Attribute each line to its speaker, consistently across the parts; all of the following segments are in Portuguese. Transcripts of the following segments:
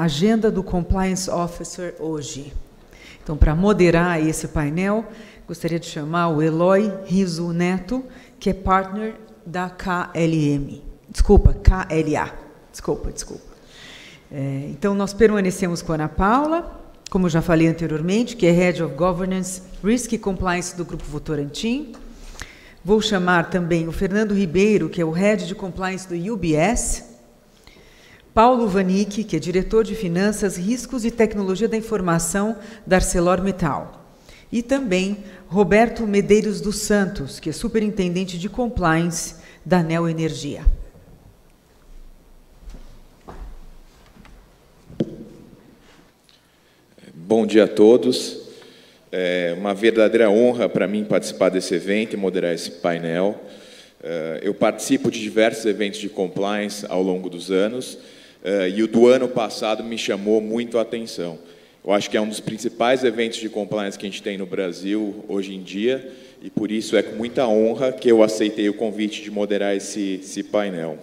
Speaker 1: agenda do Compliance Officer hoje. Então, para moderar esse painel, gostaria de chamar o Eloy Riso Neto, que é partner da KLA. Desculpa. Então, nós permanecemos com a Ana Paula, como eu já falei anteriormente, que é Head of Governance, Risk e Compliance do Grupo Votorantim. Vou chamar também o Fernando Ribeiro, que é o Head de Compliance do UBS. Paulo Vanik, que é Diretor de Finanças, Riscos e Tecnologia da Informação da ArcelorMittal. E também Roberto Medeiros dos Santos, que é Superintendente de Compliance da Neo Energia.
Speaker 2: Bom dia a todos. É uma verdadeira honra para mim participar desse evento e moderar esse painel. Eu participo de diversos eventos de compliance ao longo dos anos, e o do ano passado me chamou muito a atenção. Eu acho que é um dos principais eventos de compliance que a gente tem no Brasil hoje em dia, e por isso é com muita honra que eu aceitei o convite de moderar esse painel.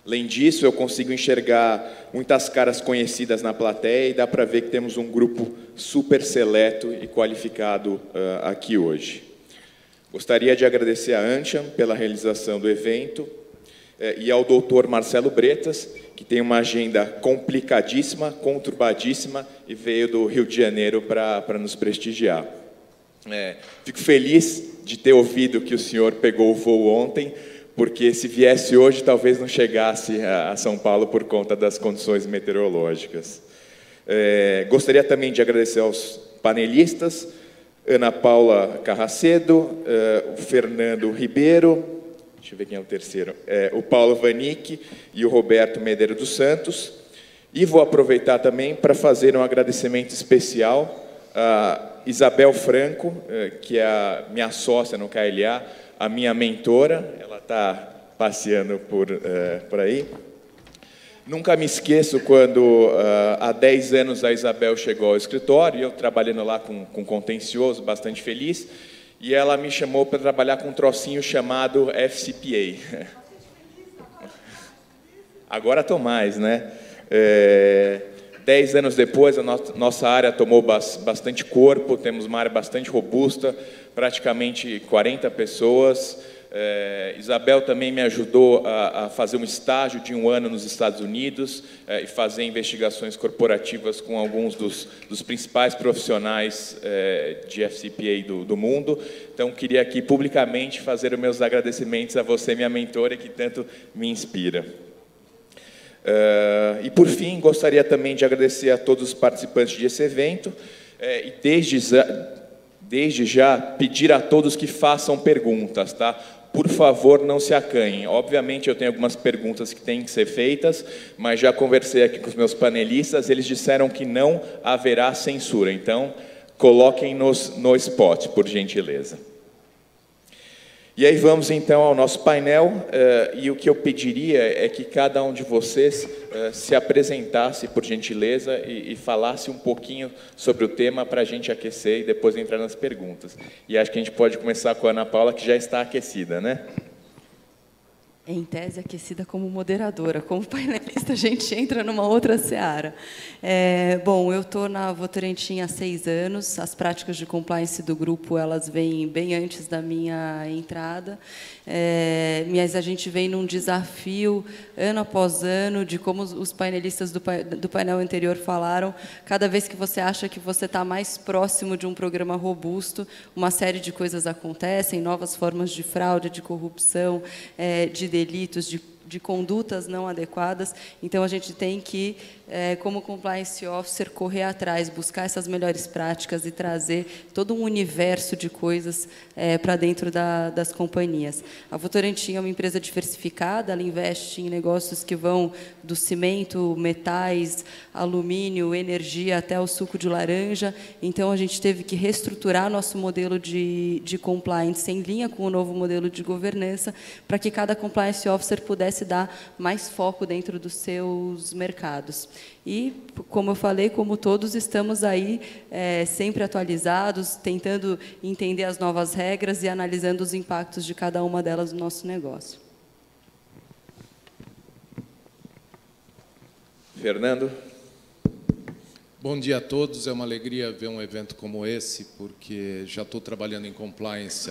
Speaker 2: Além disso, eu consigo enxergar muitas caras conhecidas na plateia e dá para ver que temos um grupo super seleto e qualificado aqui hoje. Gostaria de agradecer à Anshan pela realização do evento e ao Dr. Marcelo Bretas, que tem uma agenda complicadíssima, conturbadíssima e veio do Rio de Janeiro para nos prestigiar. Fico feliz de ter ouvido que o senhor pegou o voo ontem, porque se viesse hoje, talvez não chegasse a São Paulo por conta das condições meteorológicas. Gostaria também de agradecer aos panelistas, Ana Paula Carracedo, o Fernando Ribeiro, deixa eu ver quem é o terceiro, o Paulo Vanik e o Roberto Medeiros dos Santos. E vou aproveitar também para fazer um agradecimento especial a Isabel Franco, que é a minha sócia no KLA, a minha mentora, ela está passeando por aí. Nunca me esqueço quando, há 10 anos, a Isabel chegou ao escritório, e eu trabalhando lá com contencioso, bastante feliz, e ela me chamou para trabalhar com um trocinho chamado FCPA. Agora estou mais, né? 10 anos depois, a nossa área tomou bastante corpo, temos uma área bastante robusta, praticamente 40 pessoas. Isabel também me ajudou a fazer um estágio de 1 ano nos Estados Unidos e fazer investigações corporativas com alguns dos principais profissionais de FCPA do mundo. Então, queria aqui publicamente fazer os meus agradecimentos a você, minha mentora, que tanto me inspira. E, por fim, gostaria também de agradecer a todos os participantes desse evento e, desde já, pedir a todos que façam perguntas, tá? Por favor, não se acanhem. Obviamente, eu tenho algumas perguntas que têm que ser feitas, mas já conversei aqui com os meus panelistas, eles disseram que não haverá censura. Então, coloquem-nos no spot, por gentileza. E aí vamos, então, ao nosso painel, e o que eu pediria é que cada um de vocês se apresentasse, por gentileza, e falasse um pouquinho sobre o tema para a gente aquecer e depois entrar nas perguntas. E acho que a gente pode começar com a Ana Paula, que já está aquecida, né?
Speaker 3: Em tese, aquecida como moderadora. Como painelista, a gente entra numa outra seara. Bom, eu estou na Votorantim há 6 anos. As práticas de compliance do grupo, elas vêm bem antes da minha entrada. Mas a gente vem num desafio, ano após ano, de como os painelistas do painel anterior falaram, cada vez que você acha que você está mais próximo de um programa robusto, uma série de coisas acontecem, novas formas de fraude, de corrupção, de delitos, de condutas não adequadas. Então, a gente tem que, como compliance officer, correr atrás, buscar essas melhores práticas e trazer todo um universo de coisas para dentro das companhias. A Votorantim é uma empresa diversificada, ela investe em negócios que vão do cimento, metais, alumínio, energia, até o suco de laranja. Então, a gente teve que reestruturar nosso modelo de compliance em linha com o novo modelo de governança, para que cada compliance officer pudesse dar mais foco dentro dos seus mercados. E, como eu falei, como todos, estamos aí sempre atualizados, tentando entender as novas regras e analisando os impactos de cada uma delas no nosso negócio.
Speaker 2: Fernando?
Speaker 4: Bom dia a todos. É uma alegria ver um evento como esse, porque já estou trabalhando em compliance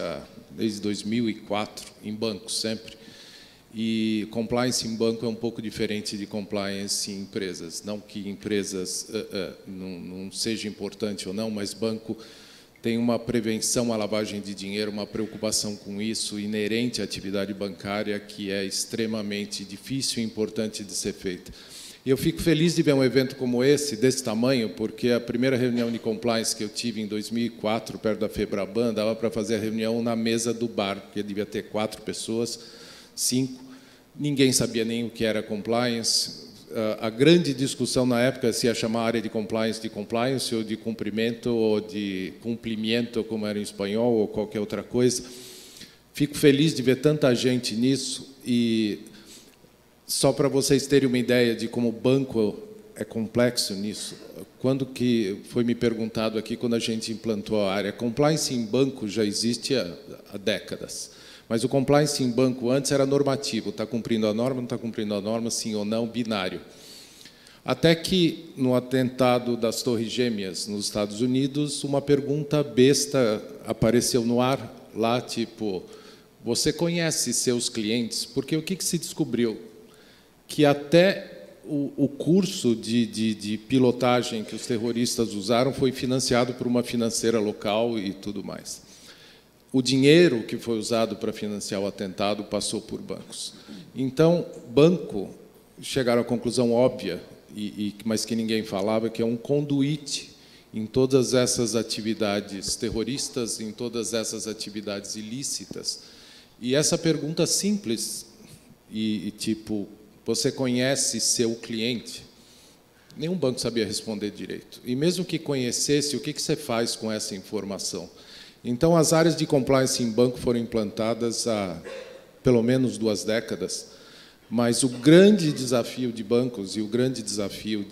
Speaker 4: desde 2004, em banco sempre. E compliance em banco é um pouco diferente de compliance em empresas. Não que empresas não seja importante ou não, mas banco tem uma prevenção à lavagem de dinheiro, uma preocupação com isso inerente à atividade bancária que é extremamente difícil e importante de ser feita. E eu fico feliz de ver um evento como esse, desse tamanho, porque a primeira reunião de compliance que eu tive em 2004, perto da Febraban, dava para fazer a reunião na mesa do bar, porque devia ter 4 pessoas, 5. Ninguém sabia nem o que era compliance. A grande discussão na época se ia chamar a área de compliance ou de cumprimento ou de cumprimento, como era em espanhol, ou qualquer outra coisa. Fico feliz de ver tanta gente nisso e... Só para vocês terem uma ideia de como o banco é complexo nisso, quando que foi me perguntado aqui, quando a gente implantou a área, compliance em banco já existe há décadas, mas o compliance em banco antes era normativo, está cumprindo a norma, não está cumprindo a norma, sim ou não, binário. Até que, no atentado das Torres Gêmeas nos Estados Unidos, uma pergunta besta apareceu no ar, lá, tipo, você conhece seus clientes? Porque o que se descobriu? Que até o curso de pilotagem que os terroristas usaram foi financiado por uma financeira local e tudo mais. O dinheiro que foi usado para financiar o atentado passou por bancos. Então, banco, chegaram à conclusão óbvia, mas que ninguém falava, que é um conduíte em todas essas atividades terroristas, em todas essas atividades ilícitas. E essa pergunta simples, tipo... Você conhece seu cliente? Nenhum banco sabia responder direito. E mesmo que conhecesse, o que você faz com essa informação? Então, as áreas de compliance em banco foram implantadas há pelo menos 2 décadas, mas o grande desafio de bancos e o grande desafio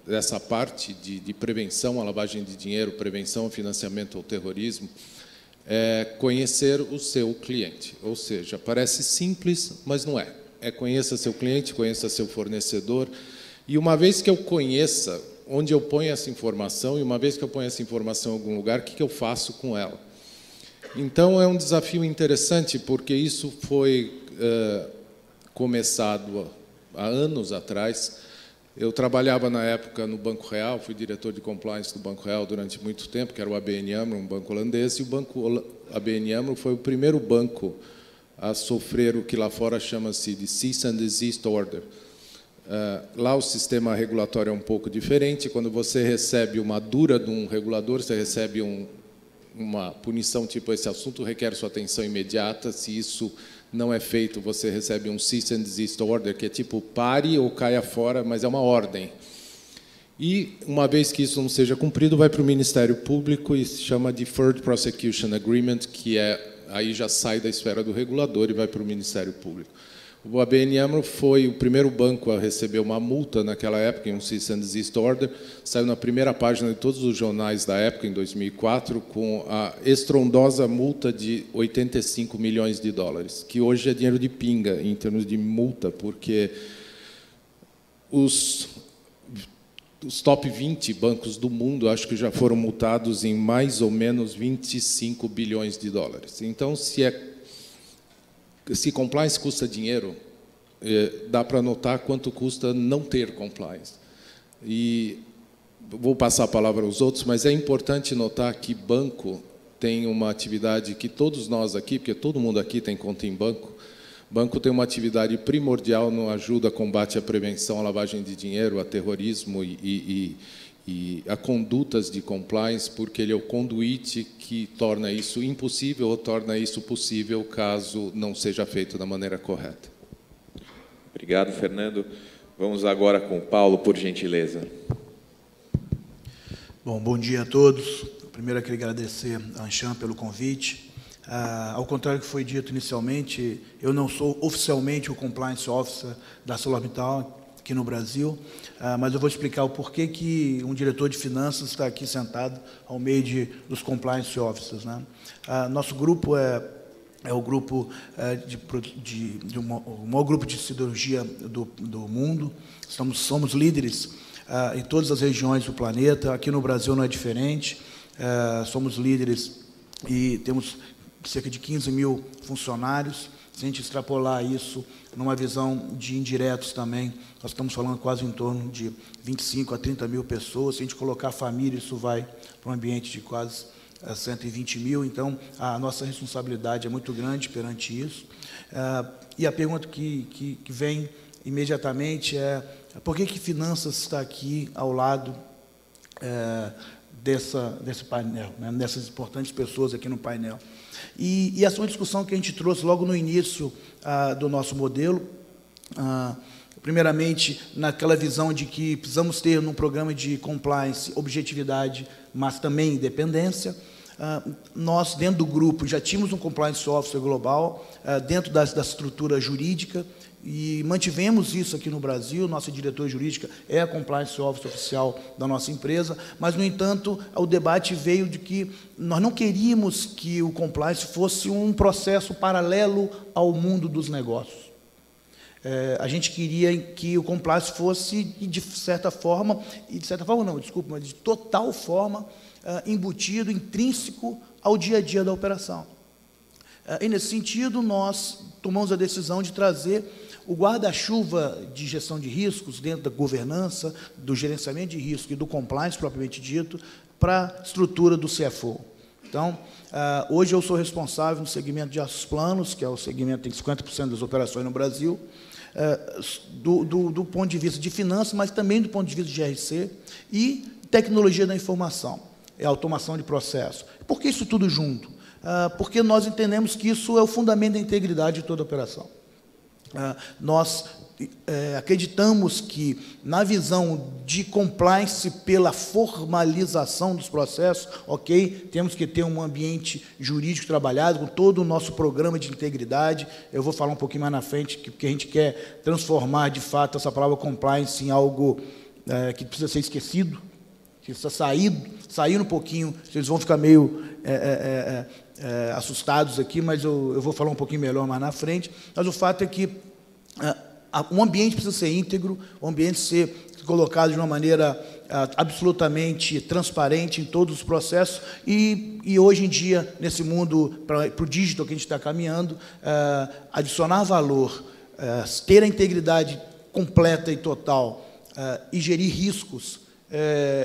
Speaker 4: dessa parte de prevenção à lavagem de dinheiro, prevenção ao financiamento ao terrorismo, é conhecer o seu cliente. Ou seja, parece simples, mas não é. Conheça seu cliente, conheça seu fornecedor, e uma vez que eu conheça onde eu ponho essa informação, e uma vez que eu ponho essa informação em algum lugar, o que eu faço com ela? Então, é um desafio interessante, porque isso foi começado há anos atrás. Eu trabalhava, na época, no Banco Real, fui diretor de compliance do Banco Real durante muito tempo, que era o ABN AMRO, um banco holandês, e o banco ABN AMRO foi o primeiro banco a sofrer o que lá fora chama-se de Cease and Desist Order. Lá o sistema regulatório é um pouco diferente. Quando você recebe uma dura de um regulador, você recebe uma punição tipo esse assunto requer sua atenção imediata. Se isso não é feito, você recebe um Cease and Desist Order, que é tipo pare ou caia fora, mas é uma ordem. E, uma vez que isso não seja cumprido, vai para o Ministério Público e se chama Deferred Prosecution Agreement, que aí já sai da esfera do regulador e vai para o Ministério Público. O ABN AMRO foi o primeiro banco a receber uma multa naquela época, em um Cease and Desist Order, saiu na primeira página de todos os jornais da época, em 2004, com a estrondosa multa de 85 milhões de dólares, que hoje é dinheiro de pinga, em termos de multa, porque os top 20 bancos do mundo, acho que já foram multados em mais ou menos 25 bilhões de dólares. Então, se compliance custa dinheiro, dá para notar quanto custa não ter compliance. E vou passar a palavra aos outros, mas é importante notar que banco tem uma atividade que todos nós aqui, porque todo mundo aqui tem conta em banco, banco tem uma atividade primordial no ajuda a combate à prevenção à lavagem de dinheiro, a terrorismo e a condutas de compliance, porque ele é o conduíte que torna isso impossível ou torna isso possível caso não seja feito da maneira correta.
Speaker 2: Obrigado, Fernando. Vamos agora com o Paulo, por gentileza.
Speaker 5: Bom dia a todos. Primeiro, eu queria agradecer a Anshan pelo convite. Ao contrário do que foi dito inicialmente, eu não sou oficialmente o Compliance Officer da ArcelorMittal aqui no Brasil, mas eu vou explicar o porquê que um diretor de finanças está aqui sentado ao meio dos Compliance Officers, né? Nosso grupo é o grupo o maior grupo de siderurgia do mundo. Somos líderes em todas as regiões do planeta. Aqui no Brasil não é diferente. Somos líderes e temos cerca de 15 mil funcionários. Se a gente extrapolar isso numa visão de indiretos também, nós estamos falando quase em torno de 25 a 30 mil pessoas. Se a gente colocar a família, isso vai para um ambiente de quase 120 mil. Então, a nossa responsabilidade é muito grande perante isso. E a pergunta que vem imediatamente é: por que finanças está aqui ao lado desse painel, né, dessas importantes pessoas aqui no painel? E essa é uma discussão que a gente trouxe logo no início do nosso modelo, primeiramente naquela visão de que precisamos ter num programa de compliance objetividade, mas também independência. Nós, dentro do grupo, já tínhamos um compliance officer global, dentro da estrutura jurídica, e mantivemos isso aqui no Brasil. Nossa diretora jurídica é a compliance officer oficial da nossa empresa, mas, no entanto, o debate veio de que nós não queríamos que o compliance fosse um processo paralelo ao mundo dos negócios. A gente queria que o compliance fosse, de certa forma não, desculpa, mas de total forma, embutido, intrínseco ao dia a dia da operação. E, nesse sentido, nós tomamos a decisão de trazer o guarda-chuva de gestão de riscos dentro da governança, do gerenciamento de risco e do compliance, propriamente dito, para a estrutura do CFO. Então, hoje eu sou responsável no segmento de aços planos, que é o segmento que tem 50% das operações no Brasil, do ponto de vista de finanças, mas também do ponto de vista de GRC e tecnologia da informação, automação de processo. Por que isso tudo junto? Porque nós entendemos que isso é o fundamento da integridade de toda a operação. Nós acreditamos que, na visão de compliance pela formalização dos processos, temos que ter um ambiente jurídico trabalhado, com todo o nosso programa de integridade. Eu vou falar um pouquinho mais na frente, que a gente quer transformar, de fato, essa palavra compliance em algo que precisa ser esquecido, que precisa sair um pouquinho. Vocês vão ficar meio assustados aqui, mas eu vou falar um pouquinho melhor mais na frente. Mas o fato é que o ambiente precisa ser íntegro, o ambiente ser colocado de uma maneira absolutamente transparente em todos os processos, e hoje em dia, nesse mundo, para o digital que a gente está caminhando, adicionar valor, ter a integridade completa e total, e gerir riscos,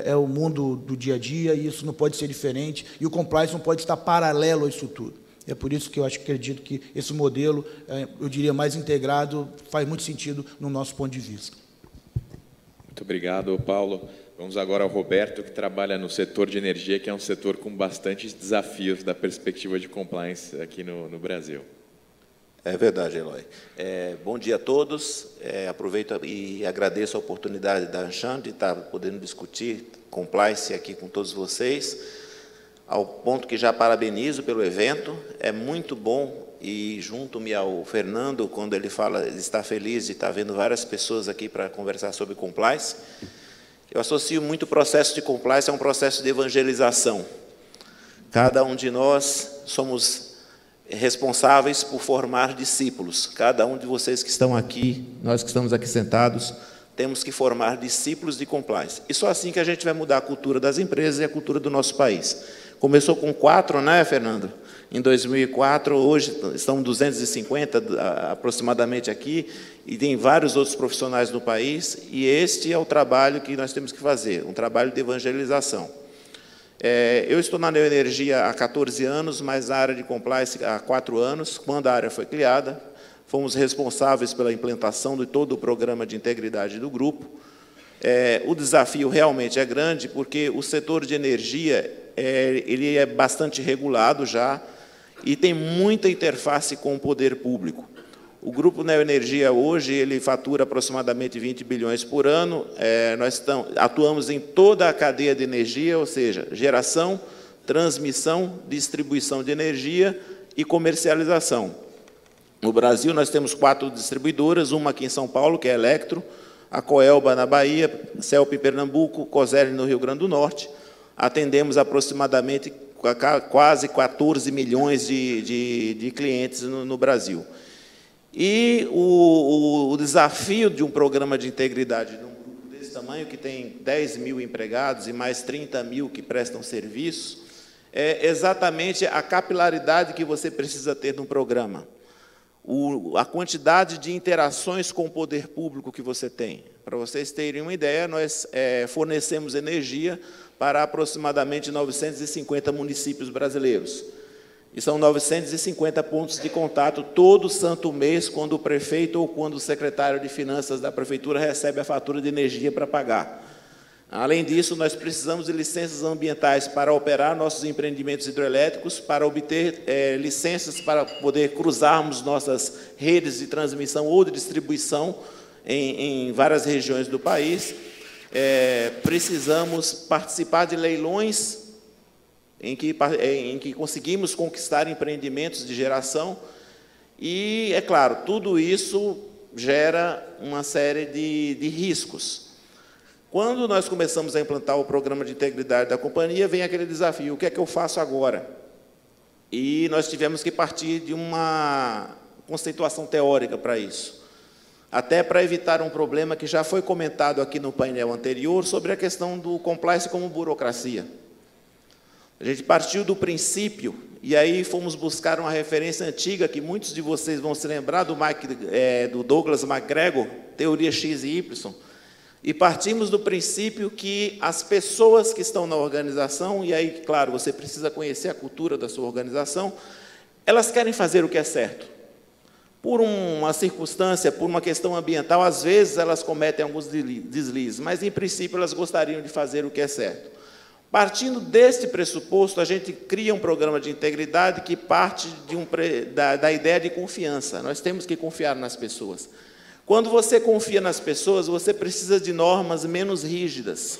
Speaker 5: é o mundo do dia a dia, e isso não pode ser diferente, e o compliance não pode estar paralelo a isso tudo. É por isso que eu acredito que esse modelo, eu diria, mais integrado, faz muito sentido no nosso ponto de vista.
Speaker 2: Muito obrigado, Paulo. Vamos agora ao Roberto, que trabalha no setor de energia, que é um setor com bastantes desafios da perspectiva de compliance aqui no Brasil.
Speaker 6: É verdade, Eloy. Bom dia a todos. Aproveito e agradeço a oportunidade da Anshan de estar podendo discutir compliance aqui com todos vocês, ao ponto que já parabenizo pelo evento. É muito bom, e junto-me ao Fernando, quando ele fala, ele está feliz de estar vendo várias pessoas aqui para conversar sobre compliance. Eu associo muito o processo de compliance a um processo de evangelização. Cada um de nós somos responsáveis por formar discípulos. Cada um de vocês que estão aqui, nós que estamos aqui sentados, temos que formar discípulos de compliance. E só assim que a gente vai mudar a cultura das empresas e a cultura do nosso país. Começou com 4, né, Fernando? Em 2004, hoje estão 250 aproximadamente aqui, e tem vários outros profissionais no país, e este é o trabalho que nós temos que fazer, um trabalho de evangelização. Eu estou na Neoenergia há 14 anos, mas na área de compliance há 4 anos. Quando a área foi criada, fomos responsáveis pela implantação de todo o programa de integridade do grupo. O desafio realmente é grande, porque o setor de energia ele é bastante regulado já e tem muita interface com o poder público. O Grupo Neoenergia, hoje, ele fatura aproximadamente 20 bilhões por ano. Nós atuamos em toda a cadeia de energia, ou seja, geração, transmissão, distribuição de energia e comercialização. No Brasil, nós temos 4 distribuidoras, uma aqui em São Paulo, que é a Electro, a Coelba, na Bahia, Celp, em Pernambuco, Coselli, no Rio Grande do Norte. Atendemos aproximadamente quase 14 milhões de clientes no Brasil. E o desafio de um programa de integridade num grupo desse tamanho tamanho, que tem 10 mil empregados e mais 30 mil que prestam serviço, é exatamente a capilaridade que você precisa ter no programa. A quantidade de interações com o poder público que você tem. Para vocês terem uma ideia, nós fornecemos energia para aproximadamente 950 municípios brasileiros. E são 950 pontos de contato todo santo mês, quando o prefeito ou quando o secretário de Finanças da Prefeitura recebe a fatura de energia para pagar. Além disso, nós precisamos de licenças ambientais para operar nossos empreendimentos hidrelétricos, para obter licenças para poder cruzarmos nossas redes de transmissão ou de distribuição em várias regiões do país. Precisamos participar de leilões em que conseguimos conquistar empreendimentos de geração. E, é claro, tudo isso gera uma série de riscos. Quando nós começamos a implantar o programa de integridade da companhia, vem aquele desafio: o que é que eu faço agora? E nós tivemos que partir de uma conceituação teórica para isso, até para evitar um problema que já foi comentado aqui no painel anterior, sobre a questão do compliance como burocracia. A gente partiu do princípio, e aí fomos buscar uma referência antiga, que muitos de vocês vão se lembrar, do Douglas MacGregor, Teoria X e Y, e partimos do princípio que as pessoas que estão na organização, e aí, claro, você precisa conhecer a cultura da sua organização, elas querem fazer o que é certo. Por uma circunstância, por uma questão ambiental, às vezes elas cometem alguns deslizes, mas, em princípio, elas gostariam de fazer o que é certo. Partindo deste pressuposto, a gente cria um programa de integridade que parte da ideia de confiança. Nós temos que confiar nas pessoas. Quando você confia nas pessoas, você precisa de normas menos rígidas.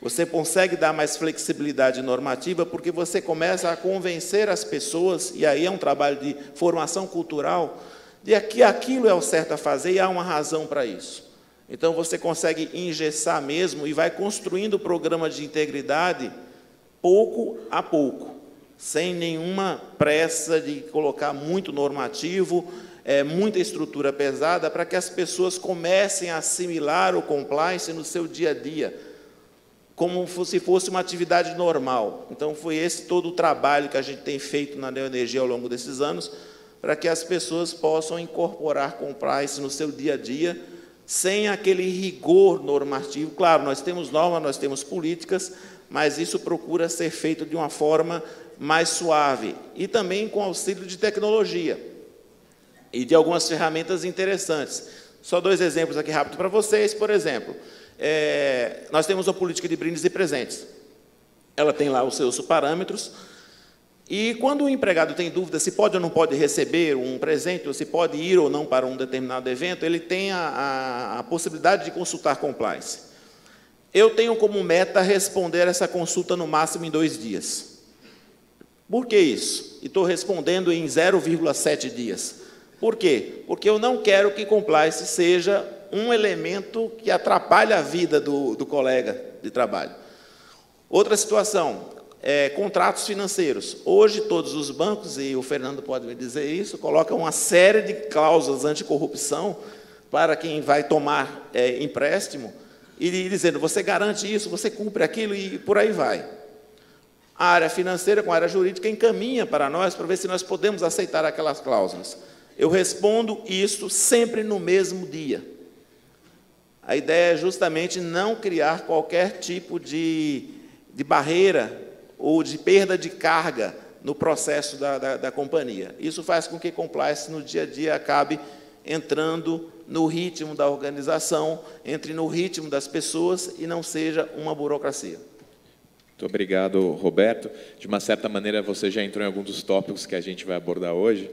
Speaker 6: Você consegue dar mais flexibilidade normativa, porque você começa a convencer as pessoas, e aí é um trabalho de formação cultural, de que aquilo é o certo a fazer e há uma razão para isso. Então, você consegue engessar mesmo e vai construindo o programa de integridade pouco a pouco, sem nenhuma pressa de colocar muito normativo, muita estrutura pesada, para que as pessoas comecem a assimilar o compliance no seu dia a dia, como se fosse uma atividade normal. Então, foi esse todo o trabalho que a gente tem feito na Neoenergia ao longo desses anos, para que as pessoas possam incorporar compliance no seu dia a dia, sem aquele rigor normativo. Claro, nós temos normas, nós temos políticas, mas isso procura ser feito de uma forma mais suave, e também com auxílio de tecnologia e de algumas ferramentas interessantes. Só 2 exemplos aqui rápido para vocês. Por exemplo, nós temos uma política de brindes e presentes. Ela tem lá os seus parâmetros, e quando o empregado tem dúvida se pode ou não pode receber um presente, ou se pode ir ou não para um determinado evento, ele tem a possibilidade de consultar compliance. Eu tenho como meta responder essa consulta no máximo em 2 dias. Por que isso? E estou respondendo em 0,7 dias. Por quê? Porque eu não quero que compliance seja um elemento que atrapalhe a vida do colega de trabalho. Outra situação, contratos financeiros. Hoje, todos os bancos, e o Fernando pode me dizer isso, colocam uma série de cláusulas anticorrupção para quem vai tomar empréstimo, e dizendo: você garante isso, você cumpre aquilo, e por aí vai. A área financeira com a área jurídica encaminha para nós, para ver se nós podemos aceitar aquelas cláusulas. Eu respondo isso sempre no mesmo dia. A ideia é justamente não criar qualquer tipo de barreira ou de perda de carga no processo da companhia. Isso faz com que compliance no dia a dia acabe entrando no ritmo da organização, entre no ritmo das pessoas e não seja uma burocracia.
Speaker 2: Muito obrigado, Roberto. De uma certa maneira, você já entrou em alguns dos tópicos que a gente vai abordar hoje.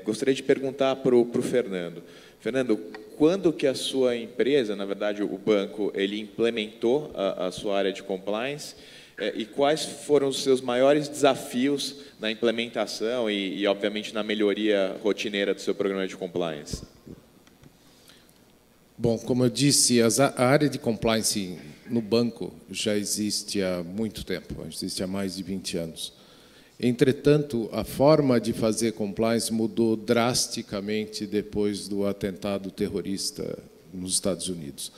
Speaker 2: Gostaria de perguntar para o Fernando. Fernando, quando que a sua empresa, na verdade o banco, ele implementou a sua área de compliance, e quais foram os seus maiores desafios na implementação e, obviamente, na melhoria rotineira do seu programa de compliance?
Speaker 4: Bom, como eu disse, a área de compliance no banco já existe há muito tempo, existe há mais de 20 anos. Entretanto, a forma de fazer compliance mudou drasticamente depois do atentado terrorista nos Estados Unidos.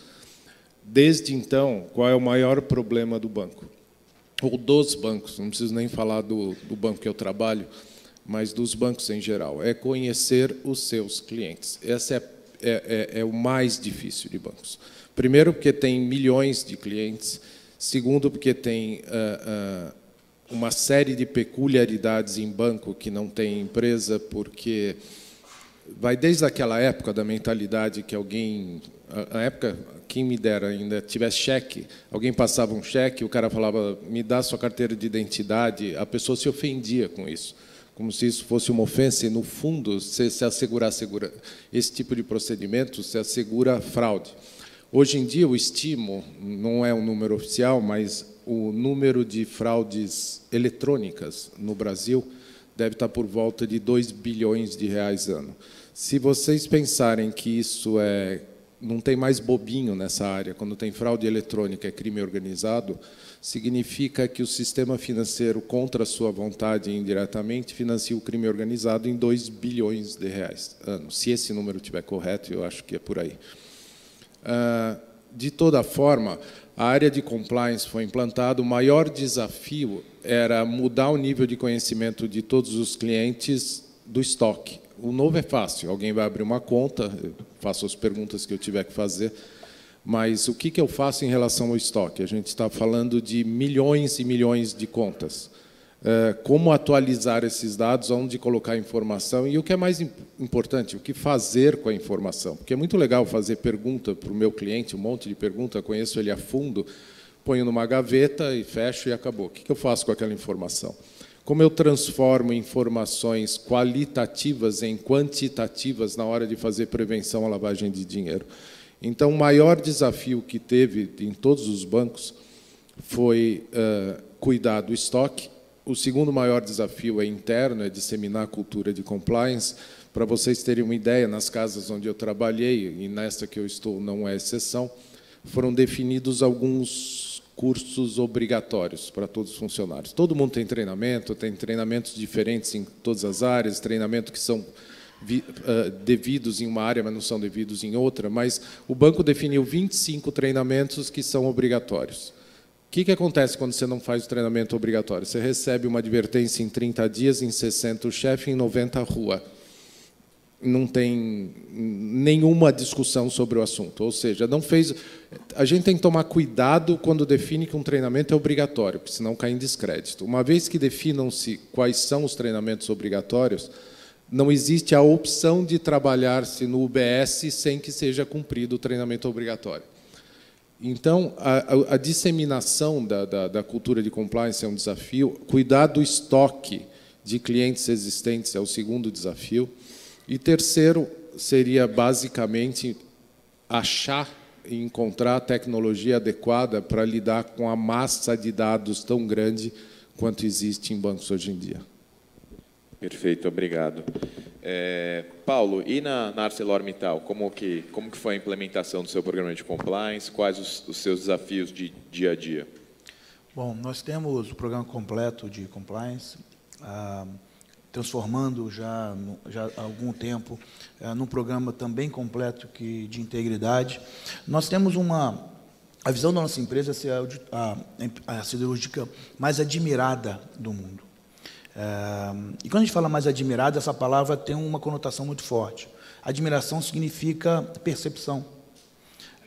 Speaker 4: Desde então, qual é o maior problema do banco? Ou dos bancos, não preciso nem falar do banco que eu trabalho, mas dos bancos em geral, é conhecer os seus clientes. Esse é o mais difícil de bancos. Primeiro, porque tem milhões de clientes. Segundo, porque tem uma série de peculiaridades em banco que não tem empresa, porque vai desde aquela época da mentalidade que alguém... A época, quem me dera ainda, tivesse cheque, alguém passava um cheque, o cara falava, me dá sua carteira de identidade, a pessoa se ofendia com isso, como se isso fosse uma ofensa, e, no fundo, se assegurar esse tipo de procedimento, se assegura fraude. Hoje em dia, o estimo, não é um número oficial, mas o número de fraudes eletrônicas no Brasil deve estar por volta de 2 bilhões de reais ano. Se vocês pensarem que isso não tem mais bobinho nessa área, quando tem fraude eletrônica, é crime organizado, significa que o sistema financeiro, contra a sua vontade indiretamente, financia o crime organizado em 2 bilhões de reais ano. Se esse número estiver correto, eu acho que é por aí. De toda forma, a área de compliance foi implantada, o maior desafio era mudar o nível de conhecimento de todos os clientes do estoque. O novo é fácil, alguém vai abrir uma conta, eu faço as perguntas que eu tiver que fazer, mas o que eu faço em relação ao estoque? A gente está falando de milhões e milhões de contas. Como atualizar esses dados, onde colocar a informação, e o que é mais importante, o que fazer com a informação. Porque é muito legal fazer pergunta para o meu cliente, um monte de pergunta, conheço ele a fundo, ponho numa gaveta e fecho e acabou. O que eu faço com aquela informação? Como eu transformo informações qualitativas em quantitativas na hora de fazer prevenção à lavagem de dinheiro? Então, o maior desafio que teve em todos os bancos foi cuidar do estoque. O segundo maior desafio é interno, é disseminar a cultura de compliance. Para vocês terem uma ideia, nas casas onde eu trabalhei, e nesta que eu estou não é exceção, foram definidos alguns cursos obrigatórios para todos os funcionários. Todo mundo tem treinamentos diferentes em todas as áreas, treinamento que são devidos em uma área, mas não são devidos em outra, mas o banco definiu 25 treinamentos que são obrigatórios. O que acontece quando você não faz o treinamento obrigatório? Você recebe uma advertência em 30 dias, em 60 o chefe, em 90 a rua. Não tem nenhuma discussão sobre o assunto. Ou seja, não fez... A gente tem que tomar cuidado quando define que um treinamento é obrigatório, porque senão cai em descrédito. Uma vez que definam-se quais são os treinamentos obrigatórios, não existe a opção de trabalhar-se no UBS sem que seja cumprido o treinamento obrigatório. Então, a disseminação da cultura de compliance é um desafio. Cuidar do estoque de clientes existentes é o segundo desafio. E terceiro seria, basicamente, achar e encontrar a tecnologia adequada para lidar com a massa de dados tão grande quanto existe em bancos hoje em dia.
Speaker 2: Perfeito, obrigado. Paulo, e na ArcelorMittal, como que foi a implementação do seu programa de compliance? Quais os seus desafios de dia a dia?
Speaker 5: Bom, nós temos o programa completo de compliance, transformando já há algum tempo num programa também completo de integridade. Nós temos a visão da nossa empresa ser a siderúrgica mais admirada do mundo. E quando a gente fala mais admirada, essa palavra tem uma conotação muito forte. Admiração significa percepção.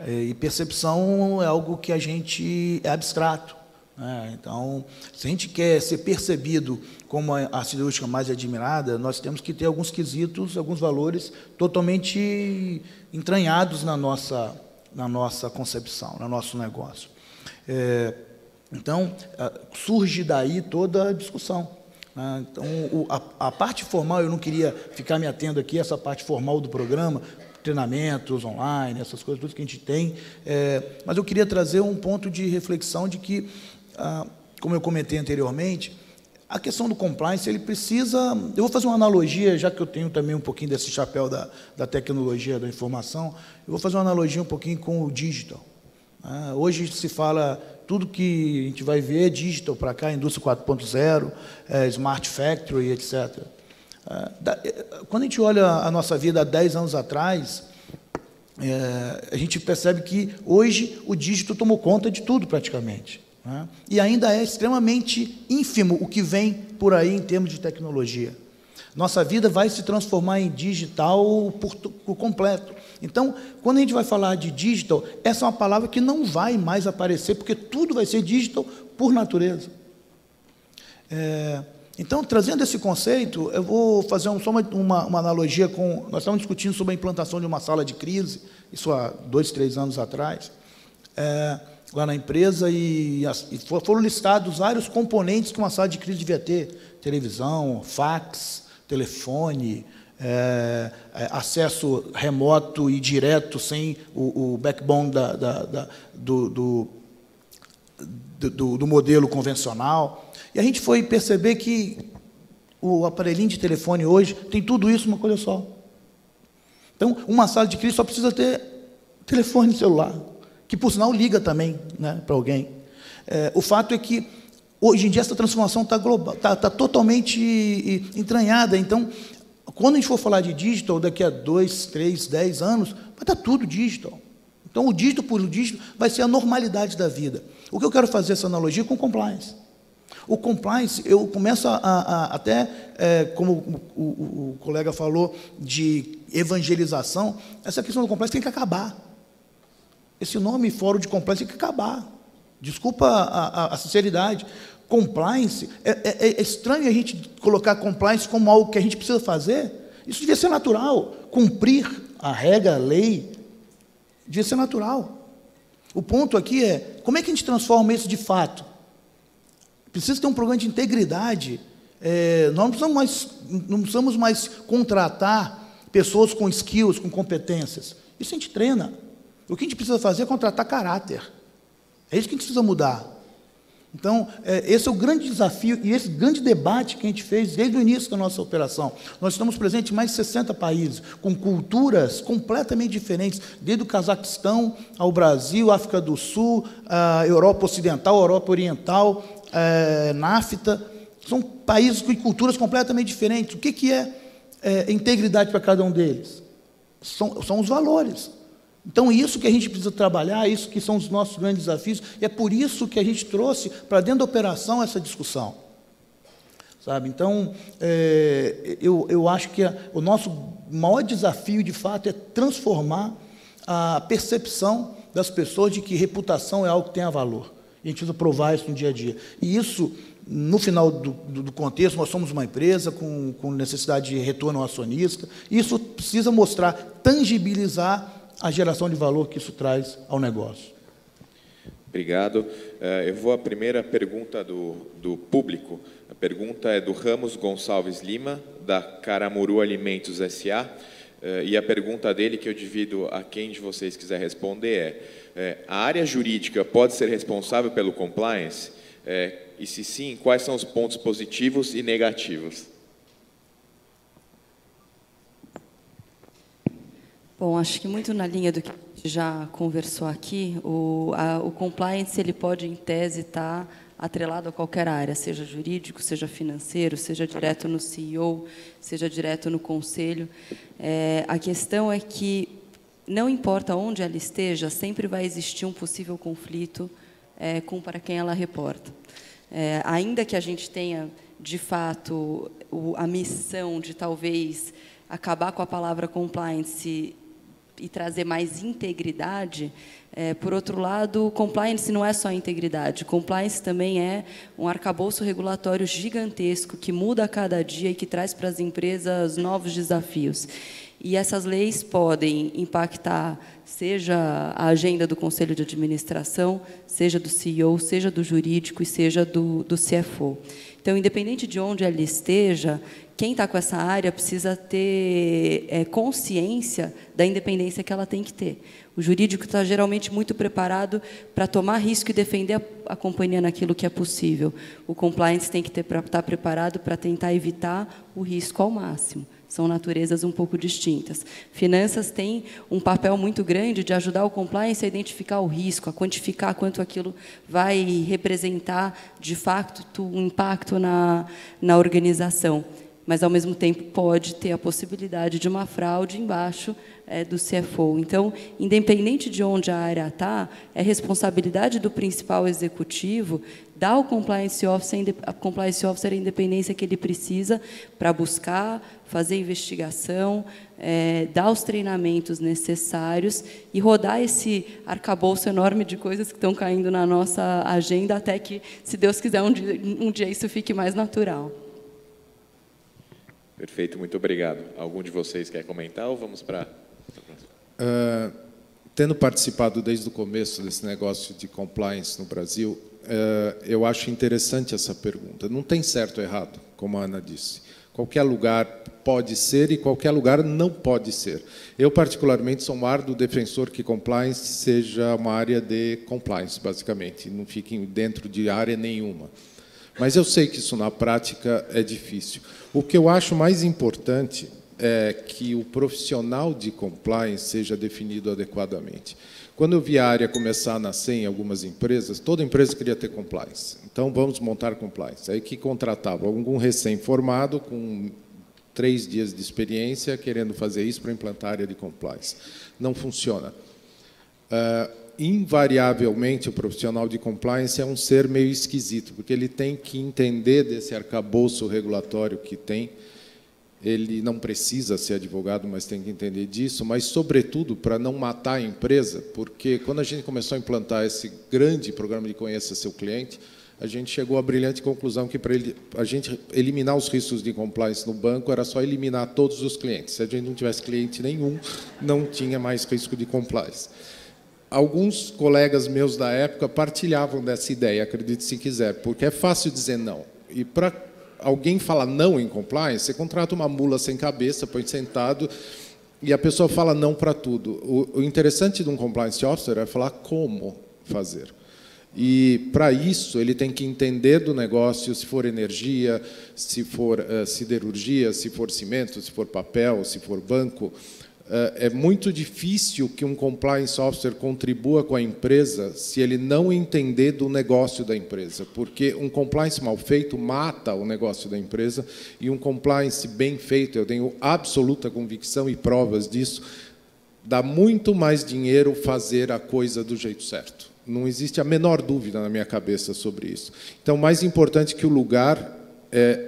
Speaker 5: E percepção é algo que a gente é abstrato. Então, se a gente quer ser percebido como a siderúrgica mais admirada, nós temos que ter alguns quesitos, alguns valores totalmente entranhados na nossa concepção, no nosso negócio. Então, surge daí toda a discussão. Então, a parte formal, eu não queria ficar me atendo aqui a essa parte formal do programa, treinamentos online, essas coisas tudo que a gente tem, mas eu queria trazer um ponto de reflexão de que, como eu comentei anteriormente, a questão do compliance, ele precisa... Eu vou fazer uma analogia, já que eu tenho também um pouquinho desse chapéu da tecnologia, da informação, eu vou fazer uma analogia um pouquinho com o digital. Hoje se fala, tudo que a gente vai ver digital para cá, indústria 4.0, smart factory, etc. Quando a gente olha a nossa vida há 10 anos atrás, a gente percebe que hoje o dígito tomou conta de tudo praticamente, né? E ainda é extremamente ínfimo o que vem por aí em termos de tecnologia. Nossa vida vai se transformar em digital por completo. Então, quando a gente vai falar de digital, essa é uma palavra que não vai mais aparecer, porque tudo vai ser digital por natureza. Então, trazendo esse conceito, eu vou fazer só uma analogia com... Nós estamos discutindo sobre a implantação de uma sala de crise, isso há 2, 3 anos atrás, lá na empresa, e foram listados vários componentes que uma sala de crise devia ter: televisão, fax, telefone, acesso remoto e direto, sem o backbone do modelo convencional. E a gente foi perceber que o aparelhinho de telefone hoje tem tudo isso numa coisa só. Então, uma sala de crise só precisa ter telefone celular, que, por sinal, liga também, né, para alguém. O fato é que, hoje em dia, essa transformação está global, está totalmente entranhada. Então, quando a gente for falar de digital, daqui a 2, 3, 10 anos, vai estar tudo digital. Então, o digital por digital vai ser a normalidade da vida. O que eu quero fazer essa analogia com compliance. O compliance, eu começo até, como o colega falou, de evangelização, essa questão do compliance tem que acabar. Esse nome fórum de compliance tem que acabar. Desculpa a sinceridade. Compliance, é estranho a gente colocar compliance como algo que a gente precisa fazer. Isso devia ser natural. Cumprir a regra, a lei, devia ser natural. O ponto aqui é, como é que a gente transforma isso de fato? Precisa ter um programa de integridade. Nós não precisamos mais contratar pessoas com skills, com competências. Isso a gente treina. O que a gente precisa fazer é contratar caráter. É isso que a gente precisa mudar. Então, esse é o grande desafio e esse grande debate que a gente fez desde o início da nossa operação. Nós estamos presentes em mais de 60 países, com culturas completamente diferentes, desde o Cazaquistão ao Brasil, África do Sul, Europa Ocidental, Europa Oriental, NAFTA. São países com culturas completamente diferentes. O que é integridade para cada um deles? São os valores. Então, isso que a gente precisa trabalhar, isso que são os nossos grandes desafios, e é por isso que a gente trouxe para dentro da operação essa discussão. Sabe? Então, eu acho que o nosso maior desafio, de fato, é transformar a percepção das pessoas de que reputação é algo que tenha valor. E a gente precisa provar isso no dia a dia. E isso, no final do contexto, nós somos uma empresa com necessidade de retorno ao acionista, e isso precisa mostrar, tangibilizar a geração de valor que isso traz ao negócio.
Speaker 2: Obrigado. Eu vou à primeira pergunta do público. A pergunta é do Ramos Gonçalves Lima, da Caramuru Alimentos S.A., e a pergunta dele, que eu divido a quem de vocês quiser responder, a área jurídica pode ser responsável pelo compliance? E se sim, quais são os pontos positivos e negativos?
Speaker 3: Bom, acho que muito na linha do que a gente já conversou aqui, o compliance ele pode, em tese, estar atrelado a qualquer área, seja jurídico, seja financeiro, seja direto no CEO, seja direto no conselho. A questão é que, não importa onde ela esteja, sempre vai existir um possível conflito para quem ela reporta. Ainda que a gente tenha, de fato, a missão de, talvez, acabar com a palavra compliance e trazer mais integridade, por outro lado, compliance não é só integridade. Compliance também é um arcabouço regulatório gigantesco que muda a cada dia e que traz para as empresas novos desafios. E essas leis podem impactar, seja a agenda do Conselho de Administração, seja do CEO, seja do jurídico e seja do CFO. Então, independente de onde ela esteja, quem está com essa área precisa ter consciência da independência que ela tem que ter. O jurídico está geralmente muito preparado para tomar risco e defender a companhia naquilo que é possível. O compliance tem que estar preparado para tentar evitar o risco ao máximo. São naturezas um pouco distintas. Finanças tem um papel muito grande de ajudar o compliance a identificar o risco, a quantificar quanto aquilo vai representar, de fato, um impacto na organização. mas, ao mesmo tempo, pode ter a possibilidade de uma fraude embaixo do CFO. Então, independente de onde a área está, é responsabilidade do principal executivo dar ao compliance officer a independência que ele precisa para buscar, fazer investigação, dar os treinamentos necessários e rodar esse arcabouço enorme de coisas que estão caindo na nossa agenda, até que, se Deus quiser, um dia isso fique mais natural.
Speaker 2: Perfeito, muito obrigado. Algum de vocês quer comentar ou vamos para...
Speaker 4: Tendo participado desde o começo desse negócio de compliance no Brasil, eu acho interessante essa pergunta. Não tem certo ou errado, como a Ana disse. Qualquer lugar pode ser e qualquer lugar não pode ser. Eu, particularmente, sou um árduo defensor que compliance seja uma área de compliance, basicamente, não fique dentro de área nenhuma. Mas eu sei que isso, na prática, é difícil. O que eu acho mais importante é que o profissional de compliance seja definido adequadamente. Quando eu vi a área começar a nascer em algumas empresas, toda empresa queria ter compliance. Então, vamos montar compliance. Aí que contratava algum recém-formado com 3 dias de experiência querendo fazer isso para implantar a área de compliance. Não funciona. Invariavelmente, o profissional de compliance é um ser meio esquisito, porque ele tem que entender desse arcabouço regulatório que tem. Ele não precisa ser advogado, mas tem que entender disso, mas, sobretudo, para não matar a empresa, porque, quando a gente começou a implantar esse grande programa de Conheça Seu Cliente, a gente chegou à brilhante conclusão que, para a gente eliminar os riscos de compliance no banco, era só eliminar todos os clientes. Se a gente não tivesse cliente nenhum, não tinha mais risco de compliance. Alguns colegas meus da época partilhavam dessa ideia, acredite se quiser, porque é fácil dizer não. E, para alguém fala não em compliance, você contrata uma mula sem cabeça, põe sentado, e a pessoa fala não para tudo. O interessante de um compliance officer é falar como fazer. E, para isso, ele tem que entender do negócio, se for energia, se for siderurgia, se for cimento, se for papel, se for banco. É muito difícil que um compliance officer contribua com a empresa se ele não entender do negócio da empresa, porque um compliance mal feito mata o negócio da empresa, e um compliance bem feito, eu tenho absoluta convicção e provas disso, dá muito mais dinheiro fazer a coisa do jeito certo. Não existe a menor dúvida na minha cabeça sobre isso. Então, mais importante que o lugar é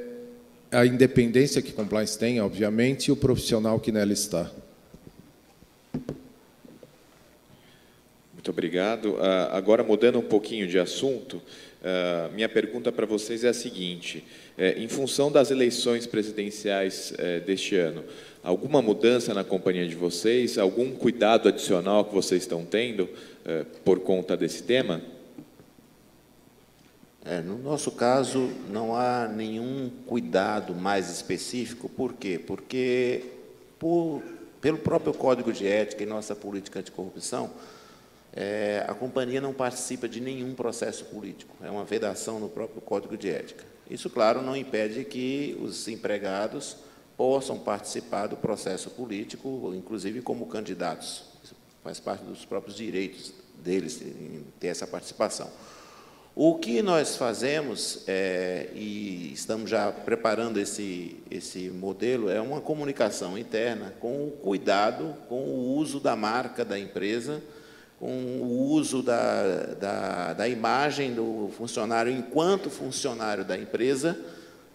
Speaker 4: a independência que compliance tem, obviamente, e o profissional que nela está.
Speaker 2: Muito obrigado. Agora, mudando um pouquinho de assunto, minha pergunta para vocês é a seguinte. Em função das eleições presidenciais deste ano, alguma mudança na companhia de vocês? Algum cuidado adicional que vocês estão tendo por conta desse tema?
Speaker 6: No nosso caso, não há nenhum cuidado mais específico. Por quê? Porque, pelo próprio Código de Ética e nossa política anticorrupção, a companhia não participa de nenhum processo político. É uma vedação no próprio Código de Ética. Isso, claro, não impede que os empregados possam participar do processo político, inclusive como candidatos. Isso faz parte dos próprios direitos deles em ter essa participação. O que nós fazemos, e estamos já preparando esse modelo, é uma comunicação interna com o cuidado, com o uso da marca da empresa, com o uso da imagem do funcionário enquanto funcionário da empresa,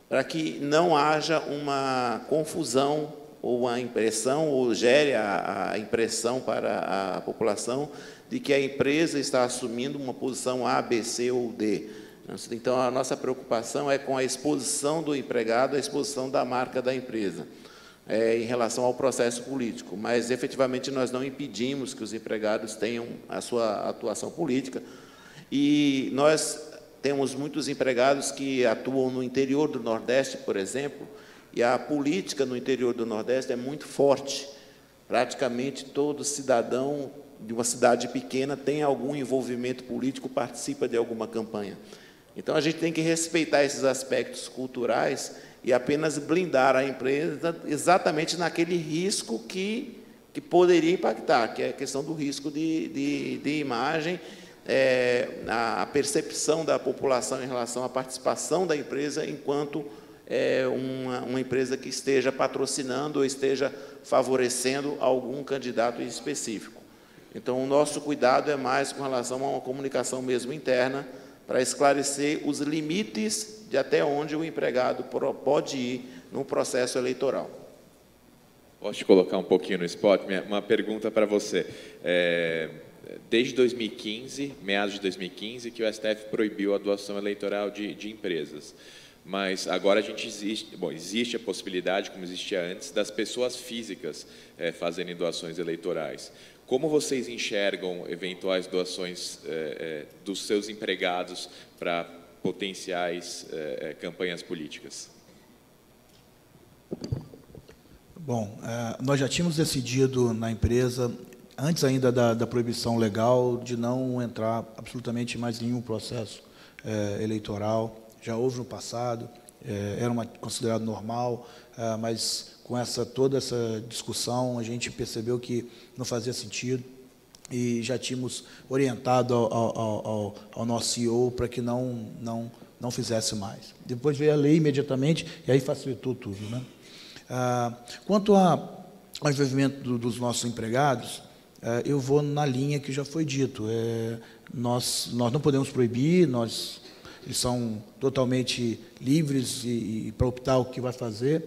Speaker 6: para que não haja uma confusão ou a impressão, ou gere a impressão para a população de que a empresa está assumindo uma posição A, B, C ou D. Então, a nossa preocupação é com a exposição do empregado, a exposição da marca da empresa, em relação ao processo político. Mas, efetivamente, nós não impedimos que os empregados tenham a sua atuação política. E nós temos muitos empregados que atuam no interior do Nordeste, por exemplo, e a política no interior do Nordeste é muito forte. Praticamente todo cidadão de uma cidade pequena tem algum envolvimento político, participa de alguma campanha. Então, a gente tem que respeitar esses aspectos culturais e apenas blindar a empresa exatamente naquele risco que poderia impactar, que é a questão do risco de imagem, a percepção da população em relação à participação da empresa enquanto uma empresa que esteja patrocinando ou esteja favorecendo algum candidato específico. Então, o nosso cuidado é mais com relação a uma comunicação mesmo interna, para esclarecer os limites de até onde o empregado pode ir no processo eleitoral.
Speaker 2: Posso te colocar um pouquinho no spot? Uma pergunta para você. Desde 2015, meados de 2015, que o STF proibiu a doação eleitoral de empresas. Mas agora existe a possibilidade, como existia antes, das pessoas físicas fazerem doações eleitorais. Como vocês enxergam eventuais doações dos seus empregados para potenciais campanhas políticas?
Speaker 5: Bom, nós já tínhamos decidido na empresa, antes ainda da proibição legal, de não entrar absolutamente mais nenhum processo eleitoral. Já houve no passado, era considerado normal, mas com toda essa discussão, a gente percebeu que não fazia sentido e já tínhamos orientado ao nosso CEO para que não fizesse mais. Depois veio a lei imediatamente e aí facilitou tudo, né? Quanto ao envolvimento dos nossos empregados, eu vou na linha que já foi dito. Nós não podemos proibir, eles são totalmente livres para optar o que vai fazer,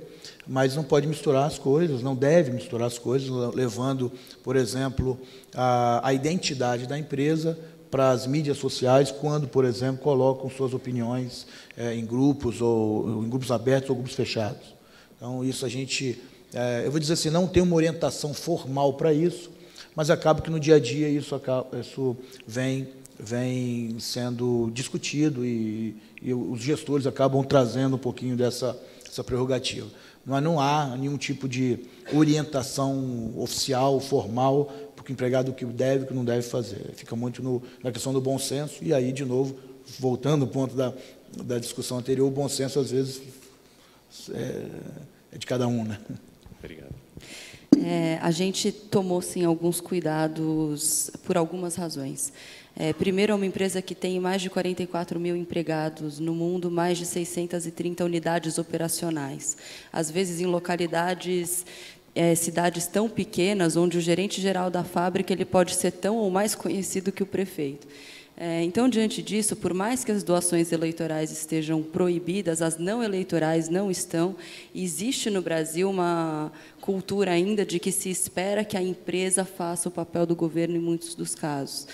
Speaker 5: mas não pode misturar as coisas, não deve misturar as coisas, levando, por exemplo, a identidade da empresa para as mídias sociais, quando, por exemplo, colocam suas opiniões em grupos, ou em grupos abertos ou grupos fechados. Então, isso a gente, eu vou dizer assim, não tem uma orientação formal para isso, mas acaba que no dia a dia isso vem sendo discutido e os gestores acabam trazendo um pouquinho dessa prerrogativa. Mas não há nenhum tipo de orientação oficial, formal, para o empregado o que deve e o que não deve fazer. Fica muito na questão do bom senso, e aí, de novo, voltando ao ponto da discussão anterior, o bom senso, às vezes, é de cada um, né?
Speaker 2: Obrigado.
Speaker 3: A gente tomou, sim, alguns cuidados por algumas razões. Primeiro, é uma empresa que tem mais de 44 mil empregados no mundo, mais de 630 unidades operacionais. Às vezes, em localidades, cidades tão pequenas, onde o gerente-geral da fábrica ele pode ser tão ou mais conhecido que o prefeito. Então, diante disso, por mais que as doações eleitorais estejam proibidas, as não eleitorais não estão, existe no Brasil uma cultura ainda de que se espera que a empresa faça o papel do governo em muitos dos casos.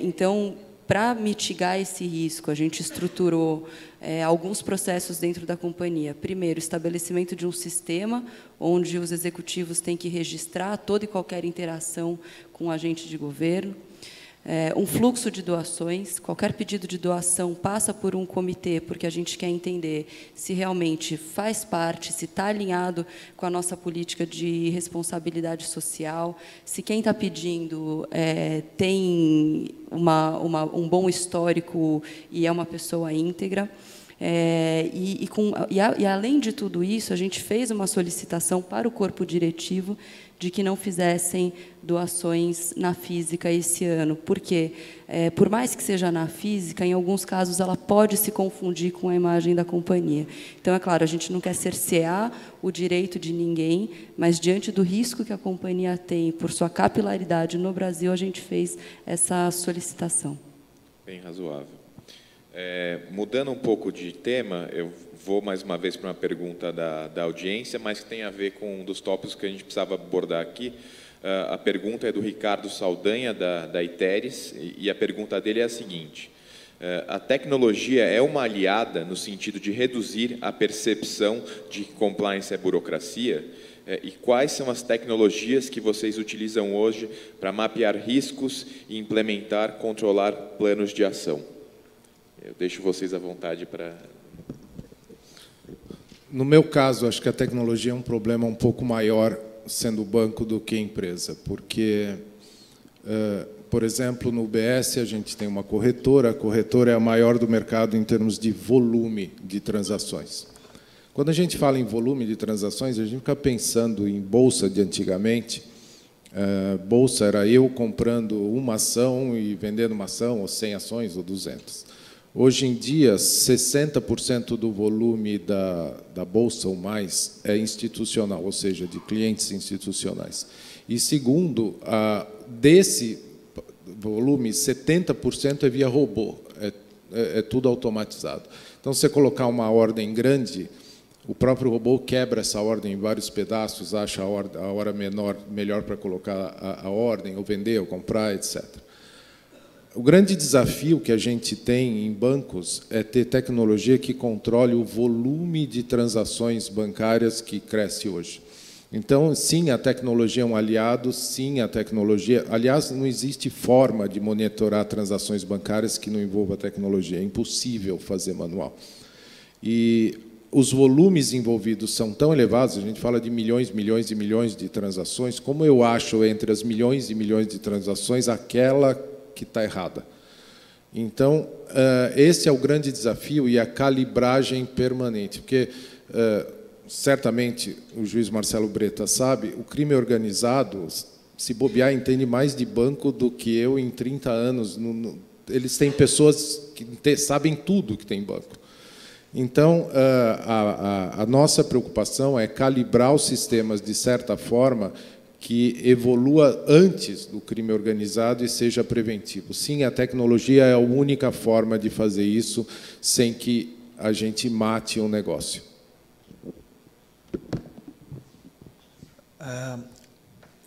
Speaker 3: Então, para mitigar esse risco, a gente estruturou alguns processos dentro da companhia. Primeiro, estabelecimento de um sistema onde os executivos têm que registrar toda e qualquer interação com o agente de governo. Um fluxo de doações, qualquer pedido de doação passa por um comitê, porque a gente quer entender se realmente faz parte, se está alinhado com a nossa política de responsabilidade social, se quem está pedindo tem um bom histórico e é uma pessoa íntegra. E além de tudo isso, a gente fez uma solicitação para o corpo diretivo de que não fizessem doações na física esse ano. Por quê? Por mais que seja na física, em alguns casos ela pode se confundir com a imagem da companhia. Então, é claro, a gente não quer cercear o direito de ninguém, mas diante do risco que a companhia tem por sua capilaridade no Brasil, a gente fez essa solicitação.
Speaker 2: Bem razoável. Mudando um pouco de tema, eu vou mais uma vez para uma pergunta da audiência, mas que tem a ver com um dos tópicos que a gente precisava abordar aqui. A pergunta é do Ricardo Saldanha, da Iteres, e a pergunta dele é a seguinte: a tecnologia é uma aliada no sentido de reduzir a percepção de que compliance é burocracia? E quais são as tecnologias que vocês utilizam hoje para mapear riscos e implementar, controlar planos de ação? Eu deixo vocês à vontade para...
Speaker 4: No meu caso, acho que a tecnologia é um problema um pouco maior sendo banco do que empresa, porque, por exemplo, no UBS a gente tem uma corretora, a corretora é a maior do mercado em termos de volume de transações. Quando a gente fala em volume de transações, a gente fica pensando em bolsa de antigamente. Bolsa era eu comprando uma ação e vendendo uma ação, ou 100 ações, ou 200. Hoje em dia, 60% do volume da Bolsa ou mais é institucional, ou seja, de clientes institucionais. E segundo, desse volume, 70% é via robô, é tudo automatizado. Então, se você colocar uma ordem grande, o próprio robô quebra essa ordem em vários pedaços, acha a hora melhor para colocar a ordem, ou vender, ou comprar, etc. O grande desafio que a gente tem em bancos é ter tecnologia que controle o volume de transações bancárias que cresce hoje. Então, sim, a tecnologia é um aliado, sim, a tecnologia... Aliás, não existe forma de monitorar transações bancárias que não envolva tecnologia, é impossível fazer manual. E os volumes envolvidos são tão elevados, a gente fala de milhões, milhões e milhões de transações, como eu acho entre as milhões e milhões de transações aquela que está errada. Então, esse é o grande desafio e a calibragem permanente, porque, certamente, o juiz Marcelo Breta sabe, o crime organizado, se bobear, entende mais de banco do que eu em 30 anos. Eles têm pessoas que sabem tudo que tem em banco. Então, a nossa preocupação é calibrar os sistemas de certa forma que evolua antes do crime organizado e seja preventivo. Sim, a tecnologia é a única forma de fazer isso sem que a gente mate um negócio.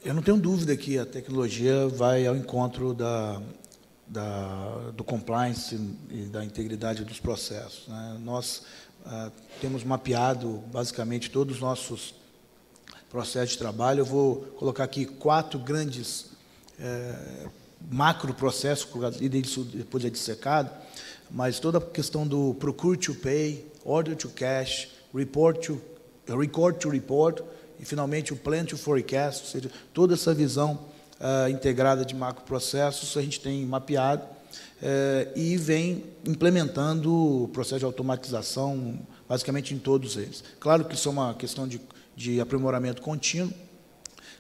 Speaker 5: Eu não tenho dúvida que a tecnologia vai ao encontro do compliance e da integridade dos processos, né? Nós temos mapeado, basicamente, todos os nossos processos de trabalho. Eu vou colocar aqui 4 grandes macro processos, e isso depois é dissecado, mas toda a questão do procure to pay, order to cash, record to report, e, finalmente, o plan to forecast, ou seja, toda essa visão integrada de macroprocessos a gente tem mapeado e vem implementando o processo de automatização basicamente em todos eles. Claro que isso é uma questão de aprimoramento contínuo,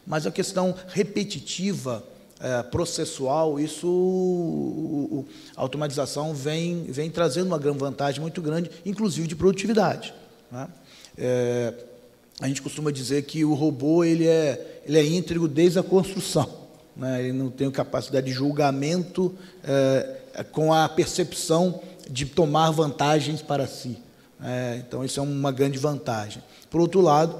Speaker 5: mas a questão repetitiva, processual, isso, a automatização vem trazendo uma grande vantagem muito grande, inclusive de produtividade, né? A gente costuma dizer que o robô ele é íntegro desde a construção, né? Ele não tem capacidade de julgamento com a percepção de tomar vantagens para si. Então, isso é uma grande vantagem. Por outro lado,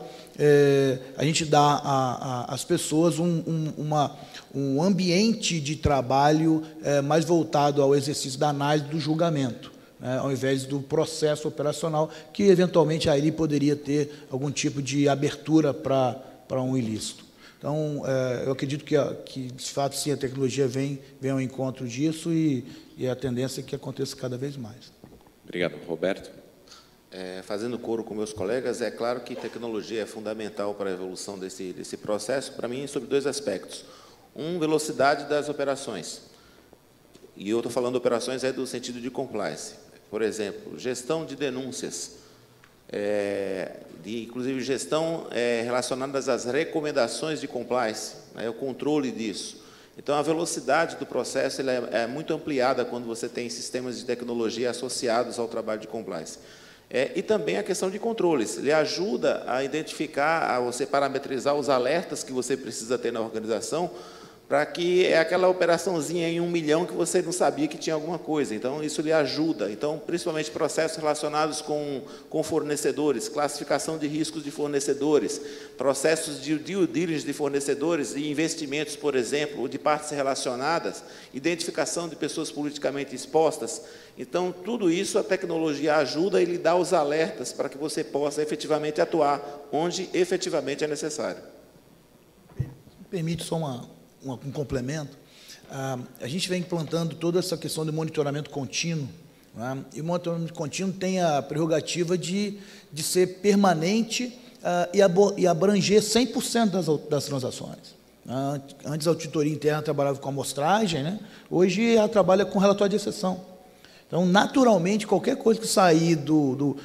Speaker 5: a gente dá às pessoas um ambiente de trabalho mais voltado ao exercício da análise do julgamento, ao invés do processo operacional, que eventualmente aí poderia ter algum tipo de abertura para um ilícito. Então, eu acredito que, de fato, sim, a tecnologia vem ao encontro disso e a tendência é que aconteça cada vez mais.
Speaker 2: Obrigado. Roberto?
Speaker 6: Fazendo coro com meus colegas, é claro que tecnologia é fundamental para a evolução desse processo, para mim, sobre 2 aspectos. Velocidade das operações. E eu estou falando de operações do sentido de compliance. Por exemplo, gestão de denúncias, inclusive gestão relacionada às recomendações de compliance, o controle disso. Então, a velocidade do processo é muito ampliada quando você tem sistemas de tecnologia associados ao trabalho de compliance. E também a questão de controles. Ele ajuda a identificar, a você parametrizar os alertas que você precisa ter na organização, para que aquela operaçãozinha em 1 milhão que você não sabia que tinha alguma coisa. Então, isso lhe ajuda. Então, principalmente processos relacionados com fornecedores, classificação de riscos de fornecedores, processos de due diligence de fornecedores e investimentos, por exemplo, ou de partes relacionadas, identificação de pessoas politicamente expostas. Então, tudo isso a tecnologia ajuda e lhe dá os alertas para que você possa efetivamente atuar onde efetivamente é necessário.
Speaker 5: Permite só um complemento. A gente vem implantando toda essa questão de monitoramento contínuo, né? E o monitoramento contínuo tem a prerrogativa de ser permanente e abranger 100% das transações. Antes a auditoria interna trabalhava com amostragem, né? Hoje ela trabalha com relatório de exceção. Então, naturalmente, qualquer coisa que sair do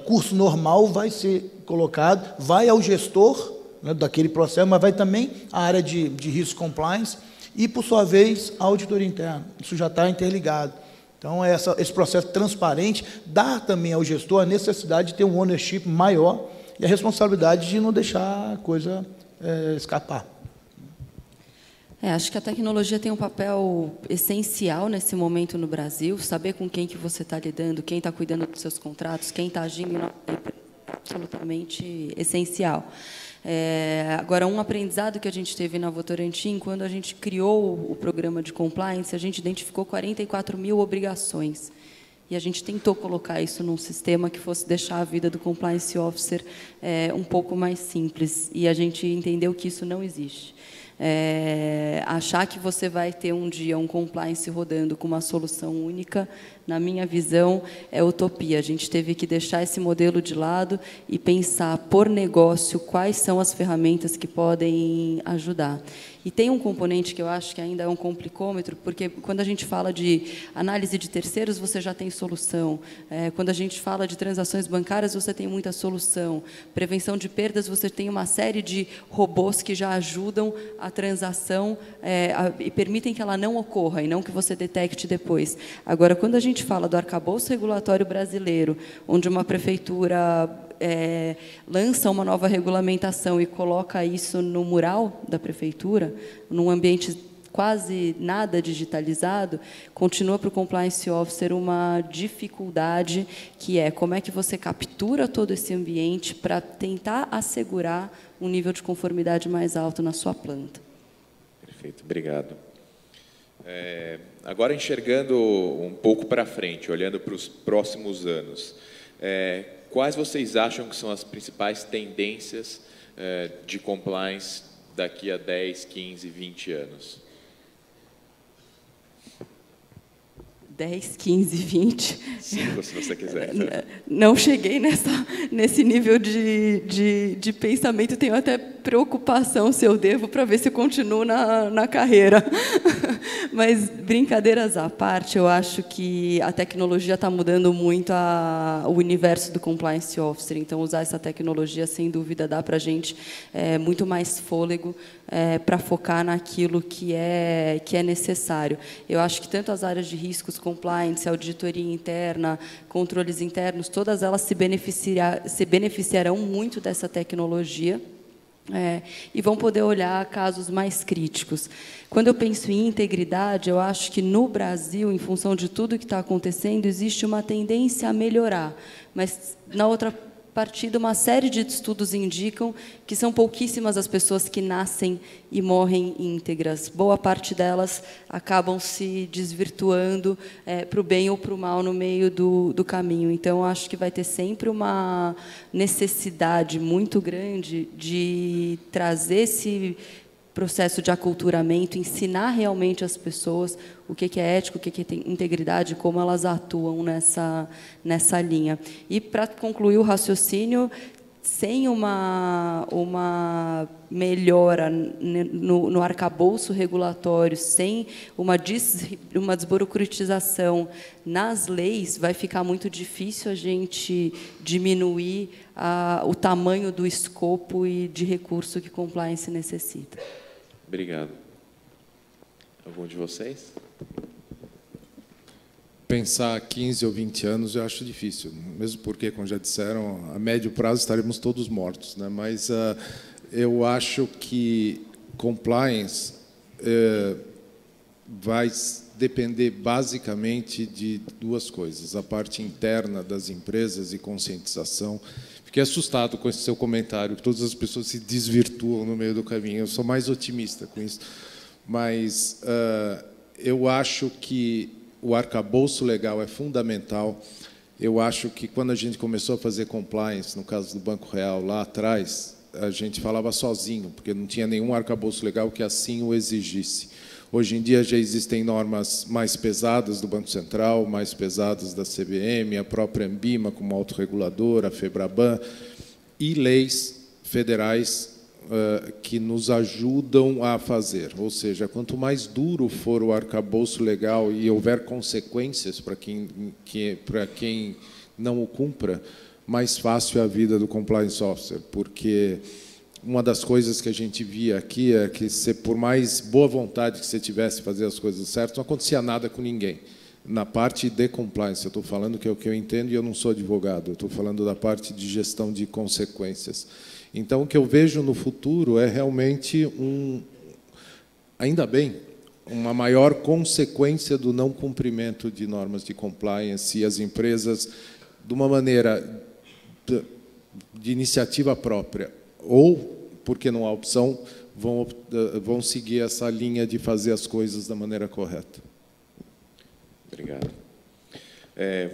Speaker 5: curso normal vai ser colocado, vai ao gestor, né, daquele processo, mas vai também à área de risco compliance e, por sua vez, a auditoria interna. Isso já está interligado. Então, esse processo transparente dá também ao gestor a necessidade de ter um ownership maior e a responsabilidade de não deixar a coisa escapar.
Speaker 3: Acho que a tecnologia tem um papel essencial nesse momento no Brasil, saber com quem que você está lidando, quem está cuidando dos seus contratos, quem está agindo é absolutamente essencial. Agora, um aprendizado que a gente teve na Votorantim, quando a gente criou o programa de compliance, a gente identificou 44 mil obrigações. E a gente tentou colocar isso num sistema que fosse deixar a vida do compliance officer um pouco mais simples. E a gente entendeu que isso não existe. Achar que você vai ter um dia um compliance rodando com uma solução única, na minha visão, é utopia. A gente teve que deixar esse modelo de lado e pensar, por negócio, quais são as ferramentas que podem ajudar. E tem um componente que eu acho que ainda é um complicômetro, porque quando a gente fala de análise de terceiros, você já tem solução. Quando a gente fala de transações bancárias, você tem muita solução. Prevenção de perdas, você tem uma série de robôs que já ajudam a transação e permitem que ela não ocorra, e não que você detecte depois. Agora, quando a gente fala do arcabouço regulatório brasileiro, onde uma prefeitura lança uma nova regulamentação e coloca isso no mural da prefeitura, num ambiente quase nada digitalizado, continua para o compliance officer uma dificuldade, que é como é que você captura todo esse ambiente para tentar assegurar um nível de conformidade mais alto na sua planta.
Speaker 2: Perfeito, obrigado. Agora, enxergando um pouco para frente, olhando para os próximos anos, quais vocês acham que são as principais tendências de compliance daqui a 10, 15, 20 anos?
Speaker 3: 10, 15, 20.
Speaker 2: Sim, se você quiser.
Speaker 3: Não cheguei nesse nível de pensamento, tenho até preocupação se eu devo, para ver se eu continuo na carreira. Mas, brincadeiras à parte, eu acho que a tecnologia está mudando muito o universo do compliance officer. Então, usar essa tecnologia, sem dúvida, dá para a gente muito mais fôlego para focar naquilo que é necessário. Eu acho que tanto as áreas de riscos, compliance, auditoria interna, controles internos, todas elas se beneficiarão muito dessa tecnologia. E vão poder olhar casos mais críticos. Quando eu penso em integridade, eu acho que no Brasil, em função de tudo que está acontecendo, existe uma tendência a melhorar. Mas, na outra partida, uma série de estudos indicam que são pouquíssimas as pessoas que nascem e morrem íntegras. Boa parte delas acabam se desvirtuando para o bem ou para o mal no meio do caminho. Então, acho que vai ter sempre uma necessidade muito grande de trazer esse processo de aculturamento, ensinar realmente as pessoas o que é ético, o que é integridade, como elas atuam nessa linha. E, para concluir o raciocínio, sem uma melhora no arcabouço regulatório, sem uma desburocratização nas leis, vai ficar muito difícil a gente diminuir o tamanho do escopo e de recurso que compliance necessita.
Speaker 2: Obrigado. Algum de vocês?
Speaker 4: Pensar 15 ou 20 anos eu acho difícil, mesmo porque, como já disseram, a médio prazo estaremos todos mortos, né? Mas eu acho que compliance vai depender basicamente de duas coisas: a parte interna das empresas e conscientização. Fiquei assustado com esse seu comentário, que todas as pessoas se desvirtuam no meio do caminho. Eu sou mais otimista com isso. Mas eu acho que o arcabouço legal é fundamental. Eu acho que, quando a gente começou a fazer compliance, no caso do Banco Real, lá atrás, a gente falava sozinho, porque não tinha nenhum arcabouço legal que assim o exigisse. Hoje em dia já existem normas mais pesadas do Banco Central, mais pesadas da CVM, a própria Anbima como autorreguladora, a FEBRABAN, e leis federais que nos ajudam a fazer. Ou seja, quanto mais duro for o arcabouço legal e houver consequências para quem não o cumpra, mais fácil é a vida do compliance officer, porque uma das coisas que a gente via aqui é que, por mais boa vontade que você tivesse de fazer as coisas certas, não acontecia nada com ninguém. na parte de compliance. Eu estou falando que é o que eu entendo e eu não sou advogado. Eu estou falando da parte de gestão de consequências. Então, o que eu vejo no futuro é realmente ainda bem, uma maior consequência do não cumprimento de normas de compliance e as empresas, de uma maneira de iniciativa própria, ou, porque não há opção, vão seguir essa linha de fazer as coisas da maneira correta.
Speaker 2: Obrigado.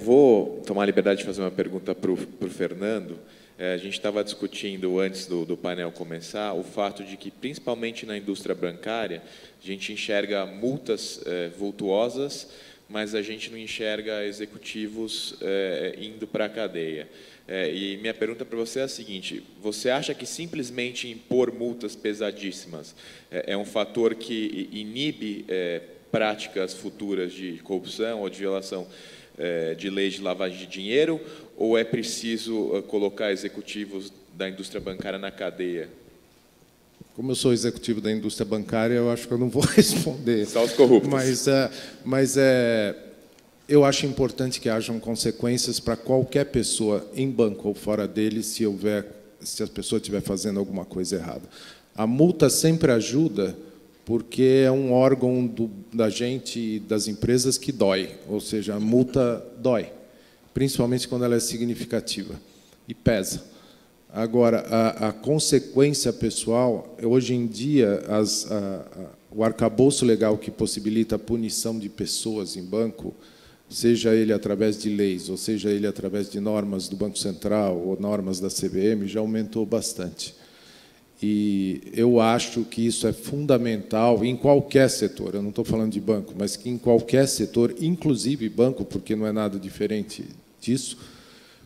Speaker 2: Vou tomar a liberdade de fazer uma pergunta para o Fernando. A gente estava discutindo, antes do painel começar, o fato de que, principalmente na indústria bancária, a gente enxerga multas vultuosas, mas a gente não enxerga executivos indo para a cadeia. E minha pergunta para você é a seguinte: você acha que simplesmente impor multas pesadíssimas é um fator que inibe práticas futuras de corrupção ou de violação de leis de lavagem de dinheiro, ou é preciso colocar executivos da indústria bancária na cadeia?
Speaker 4: Como eu sou executivo da indústria bancária, eu acho que eu não vou responder.
Speaker 2: Só os corruptos.
Speaker 4: Mas eu acho importante que hajam consequências para qualquer pessoa, em banco ou fora dele, se a pessoa estiver fazendo alguma coisa errada. A multa sempre ajuda, porque é um órgão da gente e das empresas que dói, ou seja, a multa dói, principalmente quando ela é significativa e pesa. Agora, a consequência pessoal, hoje em dia, o arcabouço legal que possibilita a punição de pessoas em banco, seja ele através de leis, ou seja ele através de normas do Banco Central ou normas da CVM, já aumentou bastante. E eu acho que isso é fundamental em qualquer setor. Eu não estou falando de banco, mas que em qualquer setor, inclusive banco, porque não é nada diferente disso.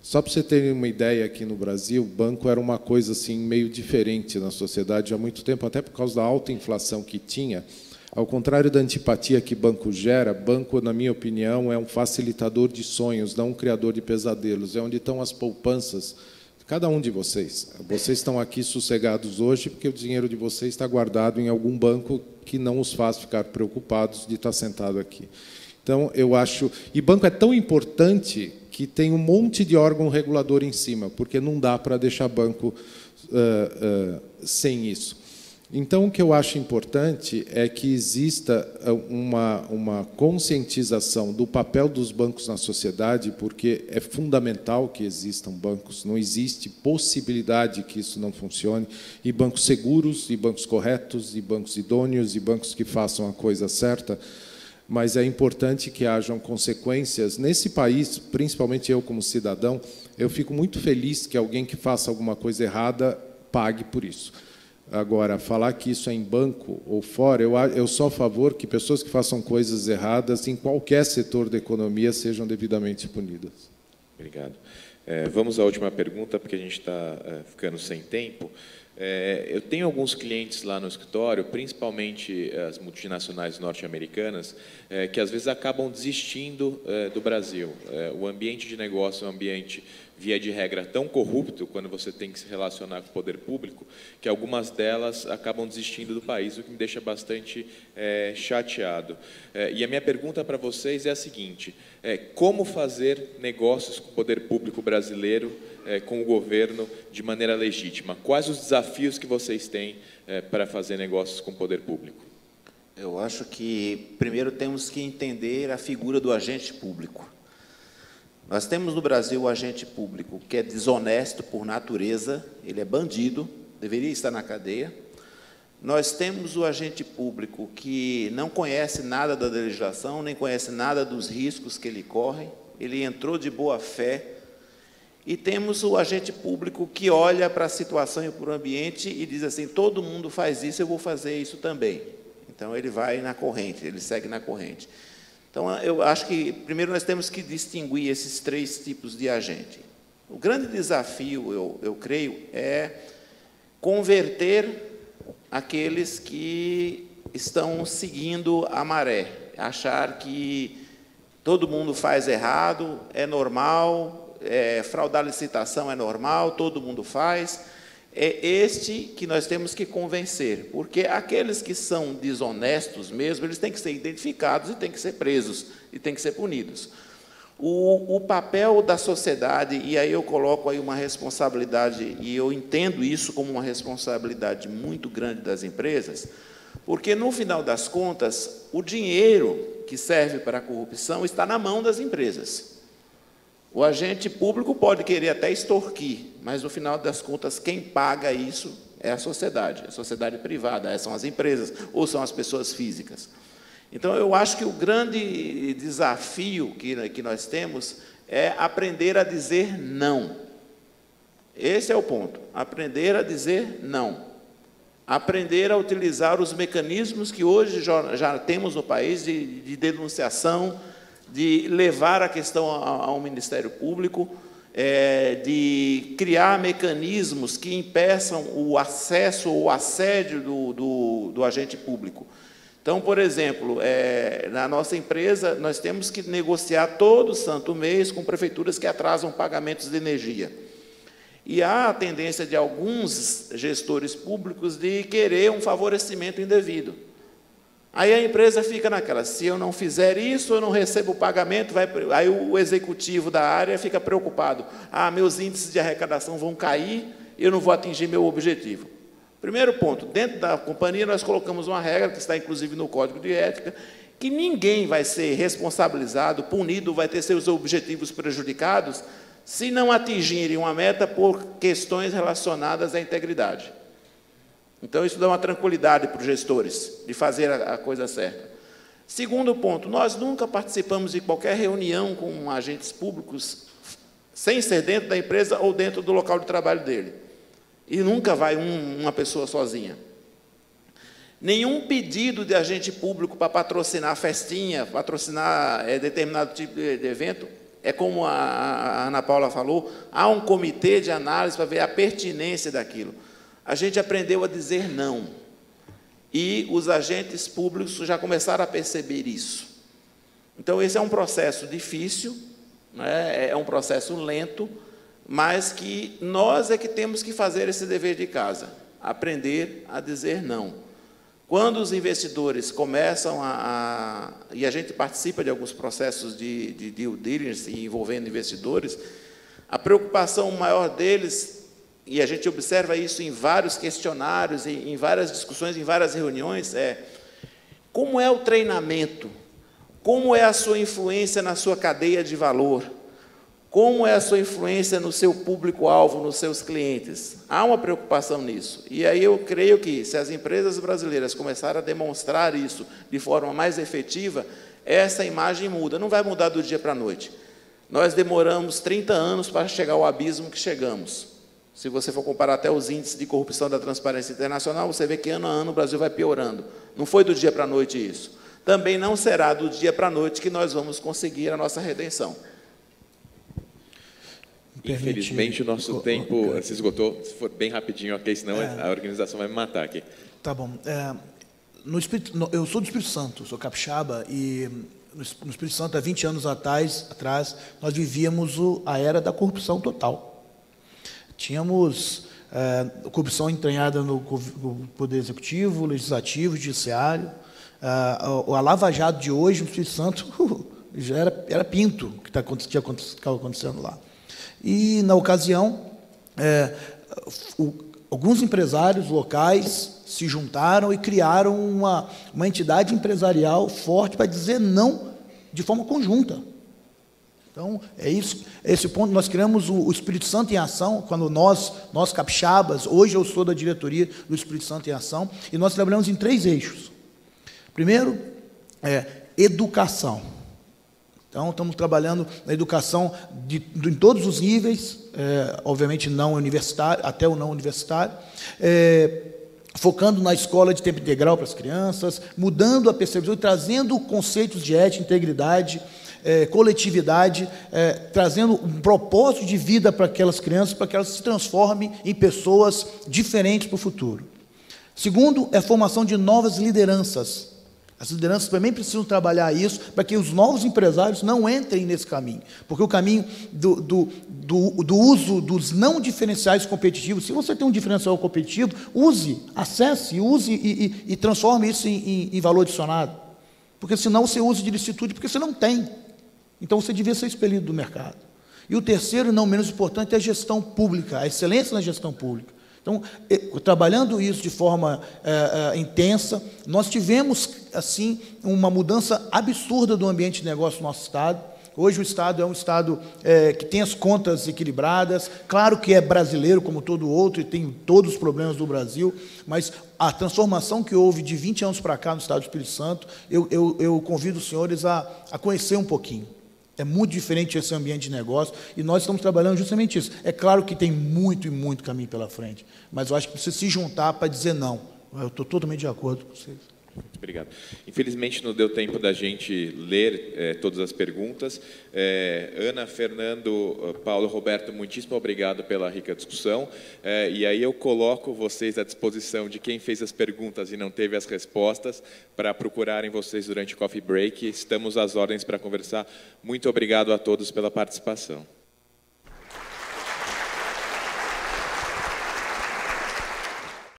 Speaker 4: Só para você ter uma ideia, aqui no Brasil, banco era uma coisa assim meio diferente na sociedade há muito tempo, até por causa da alta inflação que tinha. Ao contrário da antipatia que banco gera, banco, na minha opinião, é um facilitador de sonhos, não um criador de pesadelos. É onde estão as poupanças. Cada um de vocês. Vocês estão aqui sossegados hoje porque o dinheiro de vocês está guardado em algum banco que não os faz ficar preocupados de estar sentado aqui. Então, eu acho... E banco é tão importante que tem um monte de órgão regulador em cima, porque não dá para deixar banco sem isso. Então, o que eu acho importante é que exista uma conscientização do papel dos bancos na sociedade, porque é fundamental que existam bancos, não existe possibilidade que isso não funcione, e bancos seguros, e bancos corretos, e bancos idôneos, e bancos que façam a coisa certa, mas é importante que hajam consequências. Nesse país, principalmente eu como cidadão, eu fico muito feliz que alguém que faça alguma coisa errada pague por isso. Agora, falar que isso é em banco ou fora, eu sou a favor que pessoas que façam coisas erradas em qualquer setor da economia sejam devidamente punidas.
Speaker 2: Obrigado. Vamos à última pergunta, porque a gente está ficando sem tempo. Eu tenho alguns clientes lá no escritório, principalmente as multinacionais norte-americanas, que às vezes acabam desistindo do Brasil. O ambiente de negócio é um ambiente, via de regra, tão corrupto, quando você tem que se relacionar com o poder público, que algumas delas acabam desistindo do país, o que me deixa bastante chateado. E a minha pergunta para vocês é a seguinte: como fazer negócios com o poder público brasileiro, com o governo, de maneira legítima? Quais os desafios que vocês têm para fazer negócios com o poder público?
Speaker 6: Eu acho que, primeiro, temos que entender a figura do agente público. Nós temos no Brasil o agente público que é desonesto por natureza, ele é bandido, deveria estar na cadeia. Nós temos o agente público que não conhece nada da legislação, nem conhece nada dos riscos que ele corre, ele entrou de boa fé. E temos o agente público que olha para a situação e para o ambiente e diz assim: todo mundo faz isso, eu vou fazer isso também. Então, ele vai na corrente, ele segue na corrente. Então, eu acho que, primeiro, nós temos que distinguir esses três tipos de agente. O grande desafio, eu creio, é converter aqueles que estão seguindo a maré, achar que todo mundo faz errado, é normal, fraudar licitação é normal, todo mundo faz. É este que nós temos que convencer, porque aqueles que são desonestos mesmo, eles têm que ser identificados e têm que ser presos, e têm que ser punidos. O papel da sociedade, e aí eu coloco aí uma responsabilidade, e eu entendo isso como uma responsabilidade muito grande das empresas, porque, no final das contas, o dinheiro que serve para a corrupção está na mão das empresas. O agente público pode querer até extorquir, mas, no final das contas, quem paga isso é a sociedade privada, são as empresas, ou são as pessoas físicas. Então, eu acho que o grande desafio que nós temos é aprender a dizer não. Esse é o ponto, aprender a dizer não. Aprender a utilizar os mecanismos que hoje já temos no país de denunciação, de levar a questão ao Ministério Público, de criar mecanismos que impeçam o acesso ou o assédio do agente público. Então, por exemplo, na nossa empresa, nós temos que negociar todo santo mês com prefeituras que atrasam pagamentos de energia. E há a tendência de alguns gestores públicos de querer um favorecimento indevido. Aí a empresa fica naquela, se eu não fizer isso, eu não recebo o pagamento, aí o executivo da área fica preocupado. Meus índices de arrecadação vão cair, eu não vou atingir meu objetivo. Primeiro ponto, dentro da companhia nós colocamos uma regra, que está inclusive no Código de Ética, que ninguém vai ser responsabilizado, punido, vai ter seus objetivos prejudicados, se não atingirem uma meta por questões relacionadas à integridade. Então, isso dá uma tranquilidade para os gestores, de fazer a coisa certa. Segundo ponto, nós nunca participamos de qualquer reunião com agentes públicos, sem ser dentro da empresa ou dentro do local de trabalho dele. E nunca vai uma pessoa sozinha. Nenhum pedido de agente público para patrocinar festinha, patrocinar determinado tipo de evento, é como a Ana Paula falou, há um comitê de análise para ver a pertinência daquilo. A gente aprendeu a dizer não. E os agentes públicos já começaram a perceber isso. Então, esse é um processo difícil, né? É um processo lento, mas que nós é que temos que fazer esse dever de casa, aprender a dizer não. Quando os investidores começam e a gente participa de alguns processos de due diligence envolvendo investidores, a preocupação maior deles, e a gente observa isso em vários questionários, em várias discussões, em várias reuniões, como é o treinamento, como é a sua influência na sua cadeia de valor, como é a sua influência no seu público-alvo, nos seus clientes. Há uma preocupação nisso. E aí eu creio que, se as empresas brasileiras começarem a demonstrar isso de forma mais efetiva, essa imagem muda. Não vai mudar do dia para a noite. Nós demoramos 30 anos para chegar ao abismo que chegamos. Se você for comparar até os índices de corrupção da Transparência Internacional, você vê que, ano a ano, o Brasil vai piorando. Não foi do dia para a noite isso. Também não será do dia para a noite que nós vamos conseguir a nossa redenção.
Speaker 2: Infelizmente, o nosso tempo se esgotou. Se for bem rapidinho, ok, senão a organização vai me matar aqui.
Speaker 5: Tá bom. Eu sou do Espírito Santo, sou capixaba, e no Espírito Santo, há 20 anos atrás, nós vivíamos a era da corrupção total. Tínhamos corrupção entranhada no Poder Executivo, Legislativo, Judiciário. A Lava Jato de hoje, no Espírito Santo, já era pinto o que estava acontecendo lá. E, na ocasião, alguns empresários locais se juntaram e criaram uma entidade empresarial forte para dizer não de forma conjunta. Então, é esse ponto. Nós criamos o Espírito Santo em Ação, quando nós capixabas, hoje eu sou da diretoria do Espírito Santo em Ação, e nós trabalhamos em 3 eixos. Primeiro, educação. Então, estamos trabalhando na educação em todos os níveis, obviamente não universitário, até o não universitário, focando na escola de tempo integral para as crianças, mudando a percepção e trazendo conceitos de ética, integridade, coletividade, trazendo um propósito de vida para aquelas crianças, para que elas se transformem em pessoas diferentes para o futuro. Segundo, é a formação de novas lideranças. As lideranças também precisam trabalhar isso para que os novos empresários não entrem nesse caminho. Porque o caminho do uso dos não diferenciais competitivos, se você tem um diferencial competitivo, use, acesse, use e transforme isso em valor adicionado. Porque senão você usa de licitude, porque você não tem. Então você devia ser expelido do mercado. E o terceiro, e não menos importante, é a gestão pública, a excelência na gestão pública. Então, trabalhando isso de forma intensa, nós tivemos, assim, uma mudança absurda do ambiente de negócio do nosso Estado. Hoje o Estado é um Estado que tem as contas equilibradas, claro que é brasileiro como todo outro e tem todos os problemas do Brasil, mas a transformação que houve de 20 anos para cá no Estado do Espírito Santo, eu convido os senhores a conhecer um pouquinho. É muito diferente esse ambiente de negócio e nós estamos trabalhando justamente isso. É claro que tem muito e muito caminho pela frente, mas eu acho que precisa se juntar para dizer não. Eu estou totalmente de acordo com vocês.
Speaker 2: Muito obrigado. Infelizmente, não deu tempo da gente ler todas as perguntas. Ana, Fernando, Paulo, Roberto, muitíssimo obrigado pela rica discussão. E aí eu coloco vocês à disposição de quem fez as perguntas e não teve as respostas para procurarem vocês durante o coffee break. Estamos às ordens para conversar. Muito obrigado a todos pela participação.